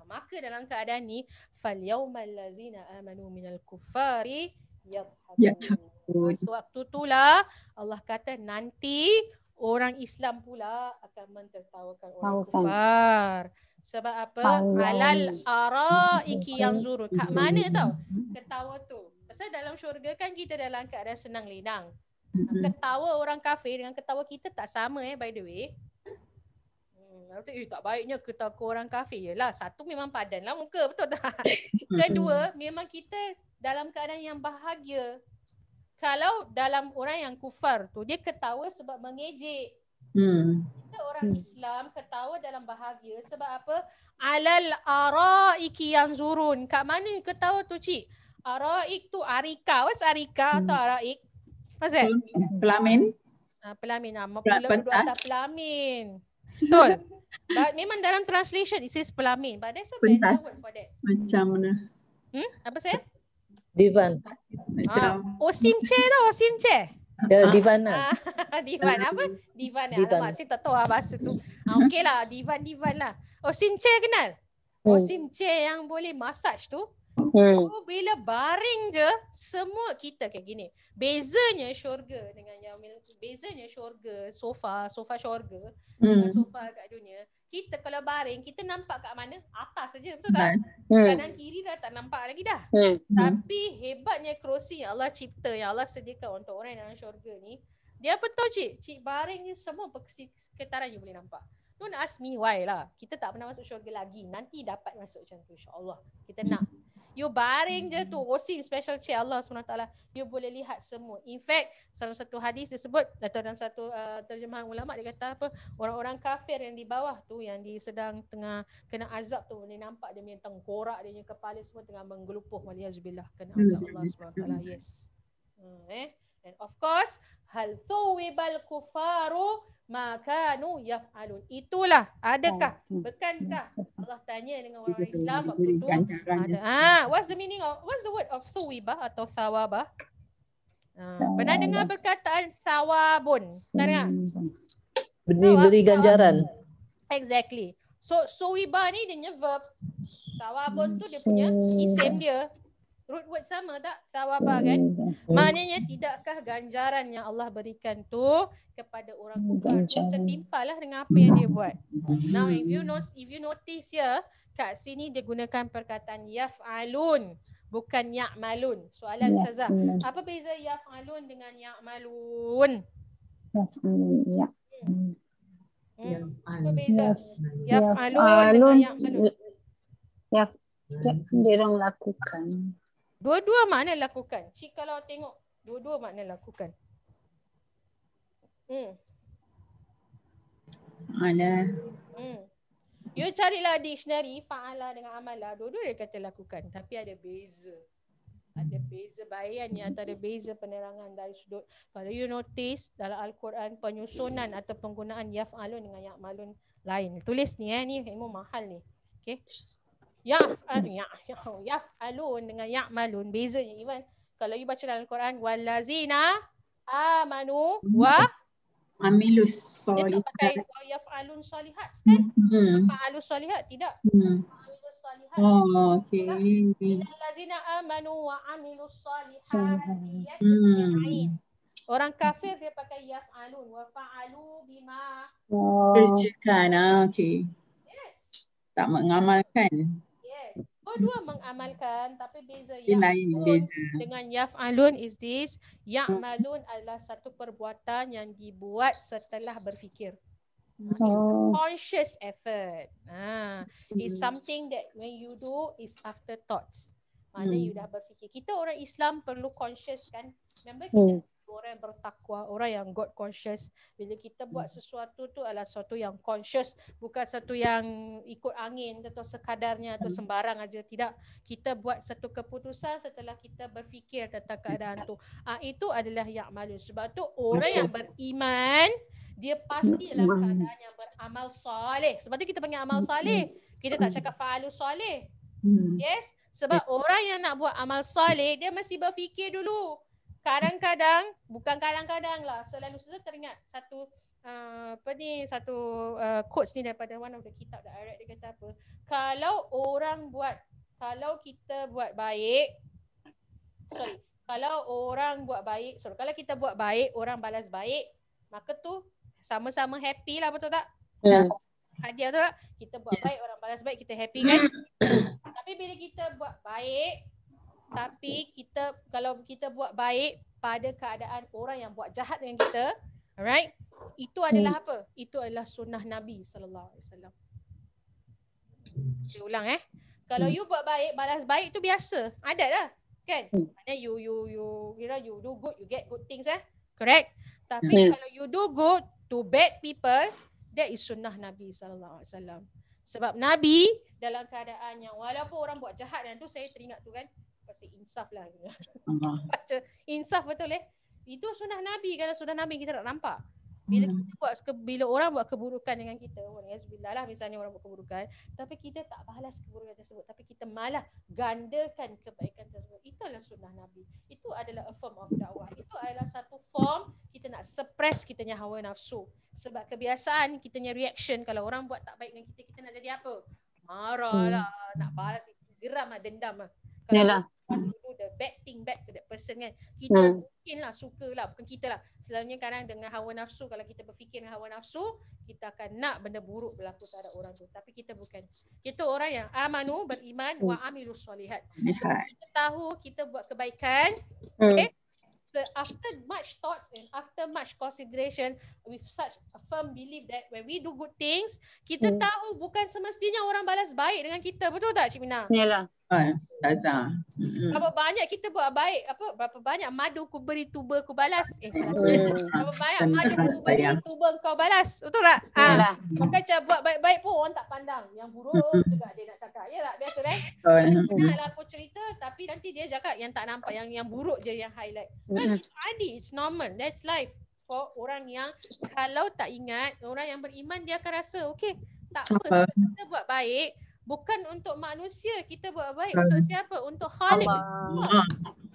Maka dalam keadaan ni falyaumal ladzina amanu minal kuffari yadhhabun. Sewaktu itulah Allah kata nanti orang Islam pula akan mentertawakan orang kufar. Sebab apa? Alal araiki yang zurun. Kat mana tau ketawa tu? Pasal dalam syurga kan kita dalam keadaan senang lenang. Ketawa orang kafir dengan ketawa kita tak sama by the way. Tak baiknya ketawa orang kafir. Yelah, satu memang padan lah muka, betul tak? Kedua, memang kita dalam keadaan yang bahagia. Kalau dalam orang yang kufar tu, dia ketawa sebab mengejek. Kita orang Islam ketawa dalam bahagia sebab apa? Alal araiki yang zurun. Kat mana ketawa tu cik? Araik tu arika. What's arika atau araik? What's that? Pelamin. Pelamin. Duduk atas pelamin. Betul. Memang dalam translation it says pelamin. But there's a better word for that. Macam mana? Apa saya? Divan. Osim chair tau, osim chair. Divan lah. Divan apa? Divan. Alamak, saya tak tahu bahasa tu. Okey lah, divan lah. Osim chair kenal? Osim chair yang boleh massage tu. Bila baring je, semua kita kayak gini. Bezanya syurga dengan yang bezanya syurga, sofa syurga dengan sofa kat dunia. Kita kalau baring, kita nampak kat mana? Atas saja, betul tak? Kanan kiri dah tak nampak lagi dah. Tapi hebatnya kerusi yang Allah cipta, yang Allah sediakan untuk orang dalam syurga ni. Dia apa tahu cik? Cik baring ni semua sekitaran you boleh nampak. Don't ask me why lah. Kita tak pernah masuk syurga lagi. Nanti dapat masuk macam tu insyaAllah. Kita nak. You baring je tu, osim special chair Allah SWT. You boleh lihat semua. In fact, salah satu hadis disebut, atau dalam satu terjemahan ulama' dia kata apa, orang-orang kafir yang di bawah tu, yang sedang tengah kena azab tu, boleh nampak dia punya tengkorak, dia punya kepala semua tengah menggelupuh. Waliyazubillah, kena azab Allah SWT. Yes. And of course, hal thuwibal kufaru makanu yaf'alun. Itulah, adakah, bukankah Allah tanya dengan orang Islam waktu tu ada. What's the meaning of, what's the word of thuwibah atau thawabah? Pernah dengar perkataan thawabun? Pernah dengar? Beri ganjaran. Exactly. So thuwibah ni dia punya verb. Thawabun tu dia punya isim dia. Root word sama tak? Thawabah kan? Maknanya tidakkah ganjaran yang Allah berikan tu kepada orang kufar tu setimpalah dengan apa yang dia buat. Now if you notice here, kat sini dia gunakan perkataan yaf'alun, bukan ya'malun. Soalan Ustazah, apa beza yaf'alun dengan ya'malun? Apa beza? Yaf'alun dengan ya'malun. Dia orang lakukan. Dua-dua makna lakukan. Cik kalau tengok, dua-dua makna lakukan. Mana? You carilah dictionary, fa'ala dengan amala. Dua-dua dia kata lakukan. Tapi ada beza. ada beza bayannya atau ada beza penerangan dari sudut. Kalau you notice dalam Al-Quran penyusunan atau penggunaan yaf'alun dengan ya'malun lain. Tulis ni ni ilmu mahal ni. Okey. Yaf'alun dengan ya'malun bezanya Iwan. Kalau you baca dalam Al-Quran wallazina amanu wa amilus dia tak solihat. pakai yaf'alun solihat kan? Fa'alus solihat tidak. Amilus solihat. Oh, okey. Allazina amanu wa amilus solihati yasma'in. Orang kafir dia pakai yaf'alun wa fa'alu bima. Kerjakan. Okey. Yes. Tak mengamalkan. Yes. Dua mengamalkan tapi beza Dia lain ya'malun beza. dengan yaf'alun is this. Ya'malun adalah satu perbuatan yang dibuat setelah berfikir. Conscious effort. It's something that when you do is after thoughts. Mana you dah berfikir. Kita orang Islam perlu conscious kan. Remember kita orang yang bertakwa, orang yang God conscious. Bila kita buat sesuatu tu adalah sesuatu yang conscious, bukan sesuatu yang ikut angin atau sekadarnya atau sembarang aja. Tidak. Kita buat satu keputusan setelah kita berfikir tentang keadaan tu. Itu adalah ya'malun. Sebab tu orang yang beriman dia pasti dalam keadaan yang beramal soleh. Sebab tu kita panggil amal soleh. Kita tak cakap fa'alu soleh. Yes. Sebab orang yang nak buat amal soleh dia mesti berfikir dulu. Kadang-kadang, bukan kadang-kadang lah, selalu saya teringat satu quotes ni daripada one of the kitab that I read. Dia kata apa? Kalau kita buat baik, kalau kita buat baik, orang balas baik, maka tu sama-sama happy lah, betul tak? Hadiah tu tak? Kita buat baik, orang balas baik, kita happy kan? Tapi bila kita buat baik, kalau kita buat baik pada keadaan orang yang buat jahat dengan kita, alright? Itu adalah apa? Itu adalah sunnah Nabi sallallahu alaihi wasallam. Saya ulang Kalau you buat baik, balas baik tu biasa. Ada lah, kan? Maknanya you do good, you get good things Correct? Tapi kalau you do good to bad people, that is sunnah Nabi sallallahu alaihi wasallam. Sebab Nabi dalam keadaan yang walaupun orang buat jahat dan tu saya teringat tu kan, pasti insaf lah. Baca insaf betul Itu sunnah Nabi. Kalau sunnah Nabi kita tak nampak. Bila orang buat keburukan dengan kita, alhamdulillah lah misalnya orang buat keburukan, tapi kita tak balas keburukan tersebut, tapi kita malah gandakan kebaikan tersebut. Itu adalah sunnah Nabi. Itu adalah a form of dakwah. Itu adalah satu form kita nak suppress kitanya hawa nafsu. Sebab kebiasaan kitanya reaction kalau orang buat tak baik dengan kita, kita nak jadi apa? Marah lah, nak balas, geram lah, dendam lah. Kalau do the bad thing back to that person kan, kita mungkin lah suka lah, bukan kita lah. Selalunya kadang dengan hawa nafsu, kalau kita berfikir dengan hawa nafsu, kita akan nak benda buruk berlaku terhadap orang tu. Tapi kita bukan. Kita orang yang amanu, beriman, wa amilus solihat. Kita tahu kita buat kebaikan, okay? After much thoughts and after much consideration, with such a firm belief that when we do good things, kita tahu bukan semestinya orang balas baik dengan kita. Betul tak Cik Mina? Yalah. Berapa banyak kita buat baik, berapa banyak madu ku beri tuba ku balas. Berapa banyak madu ku beri tuba kau balas. Betul tak? Maka cara buat baik-baik pun orang tak pandang. Yang buruk juga dia nak cakap. Ya tak? Biasa Nak aku cerita tapi nanti dia cakap yang tak nampak, yang buruk je yang highlight. It's adi, it's normal. That's life. For orang yang kalau tak ingat, orang yang beriman dia akan rasa okay, tak apa, kita buat baik bukan untuk manusia, kita buat baik untuk siapa? Untuk Khalik.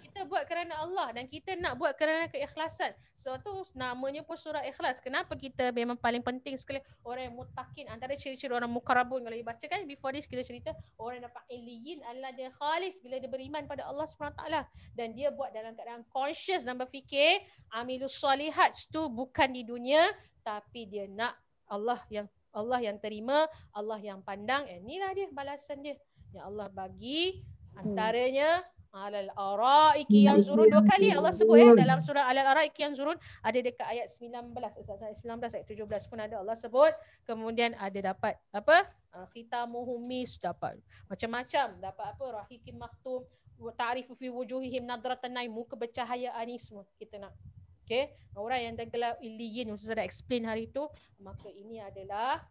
Kita buat kerana Allah dan kita nak buat kerana keikhlasan. So tu namanya pun surah Ikhlas. Kenapa kita memang paling penting sekali orang yang muttaqin, antara ciri-ciri orang muqarrabun. Kalau dibaca kan before this kita cerita orang yang dapat illiyin adalah dia khalis bila dia beriman pada Allah SWT dan dia buat dalam keadaan conscious dan berfikir amilus solihat tu bukan di dunia tapi dia nak Allah yang terima, Allah yang pandang. Inilah dia balasan dia yang Allah bagi. Antaranya alal araiki yanzurun, 2 kali Allah sebut dalam surah alal araiki yanzurun. Ada dekat ayat 19 ayat 17 pun ada Allah sebut. Kemudian ada dapat apa? Khitamuhum mis, dapat macam-macam, dapat apa? Rahiqim maktum, ta'rifu fi wujuhihim nadratan naim, muka bercahaya anis semua kita nak. Okay, orang yang tergelap illiyin yang saya dah explain hari itu, maka ini adalah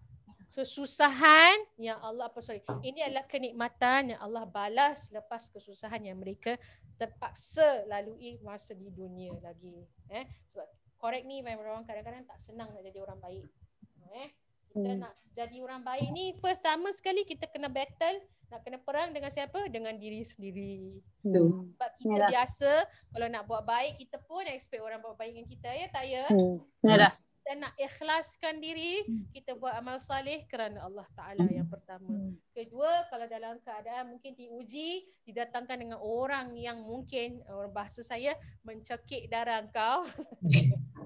kesusahan yang Allah ini adalah kenikmatan yang Allah balas lepas kesusahan yang mereka terpaksa lalui masa di dunia lagi. Sebab correct me if I'm wrong, kadang-kadang tak senang nak jadi orang baik. Kita nak jadi orang baik ni pertama sekali kita kena battle, nak kena perang dengan siapa? Dengan diri sendiri. Sebab kita biasa kalau nak buat baik, kita pun expect orang buat baik dengan kita, ya tak ya? Kita nak ikhlaskan diri, kita buat amal saleh kerana Allah Ta'ala yang pertama. Kedua, kalau dalam keadaan mungkin diuji, didatangkan dengan orang yang mungkin, orang bahasa saya, mencekik darah kau,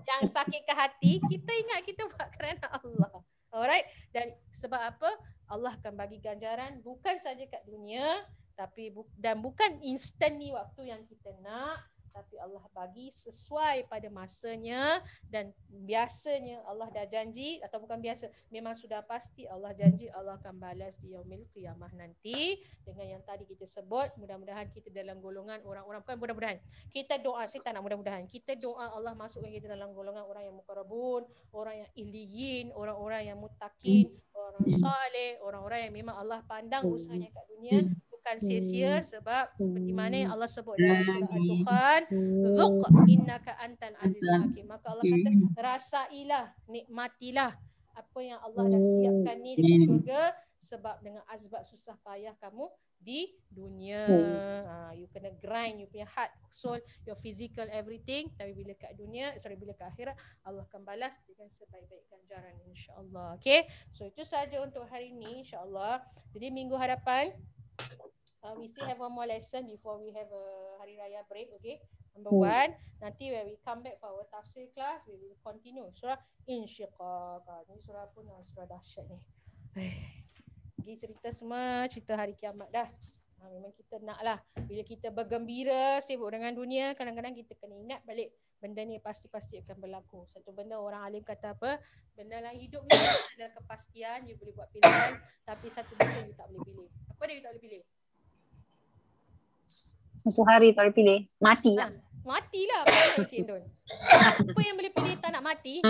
yang sakitkan hati, kita ingat kita buat kerana Allah. Alright? Dan sebab apa? Allah akan bagi ganjaran bukan saja kat dunia, tapi dan bukan instan ni waktu yang kita nak, tapi Allah bagi sesuai pada masanya. Dan biasanya Allah dah janji, atau bukan biasa, memang sudah pasti Allah janji Allah akan balas di yaumil qiyamah nanti dengan yang tadi kita sebut. Mudah-mudahan kita dalam golongan orang-orang, bukan mudah-mudahan, kita doa, saya tak nak mudah-mudahan, kita doa Allah masukkan kita dalam golongan orang yang muqarrabun, orang yang illiyin, orang-orang yang muttaqin, orang saleh, orang-orang yang memang Allah pandang usahanya kat dunia bukan sia-sia. Sebab seperti mana yang Allah sebut dalam surah Al-Dukhan, "Zuq innaka antal azizul hakim." Maka Allah kata, rasailah, nikmatilah apa yang Allah dah siapkan ni dekat syurga, sebab dengan azab susah payah kamu di dunia. You kena grind you punya heart, soul, your physical, everything. Tapi bila kat dunia, bila kat akhirat, Allah akan balas dengan sebaik-baik ganjaran, insya-Allah. Okay, so itu saja untuk hari ini, insya-Allah. Jadi minggu hadapan we still have one more lesson before we have a Hari Raya break, okay? Number one, nanti when we come back for our tafsir class, we will continue surah Insyiqaq. Ni surah pun surah dahsyat ni. Pergi cerita semua, cerita hari kiamat dah. Memang kita nak lah. Bila kita bergembira, sibuk dengan dunia, kadang-kadang kita kena ingat balik benda ni pasti-pasti akan berlaku. Satu benda orang alim kata apa? Benda dalam hidup ni ada kepastian, you boleh buat pilihan. Tapi satu benda you tak boleh pilih. Apa dia you tak boleh pilih? Satu hari tak boleh pilih. Mati lah. Matilah apa Cik Don. Apa yang boleh pilih tak nak mati?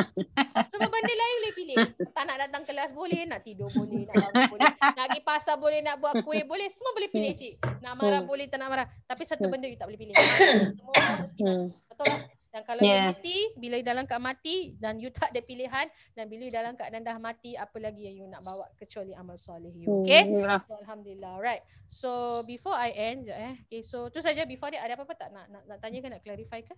Semua benda lain boleh pilih. Tak nak datang kelas boleh, nak tidur boleh, nak bangun boleh, nak pergi pasar boleh, nak buat kuih boleh, semua boleh pilih Cik. Nak marah boleh, tak nak marah. Tapi satu benda you tak boleh pilih. Semua orang mesti nak. Betul tak? Dan kalau you mati, bila dalam keadaan mati dan you tak ada pilihan, dan bila you dalam keadaan dah mati, apa lagi yang you nak bawa kecuali amal soleh you. Okay? So alhamdulillah. Alright. So before I end, okay, so tu saja. Before dia ada apa-apa tak nak tanya ke, nak clarify ke?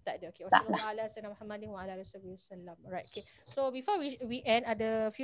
Tak ada. Okay. Wassalamualaikum warahmatullahi wabarakatuh. Alright. Okay. So before we end, ada few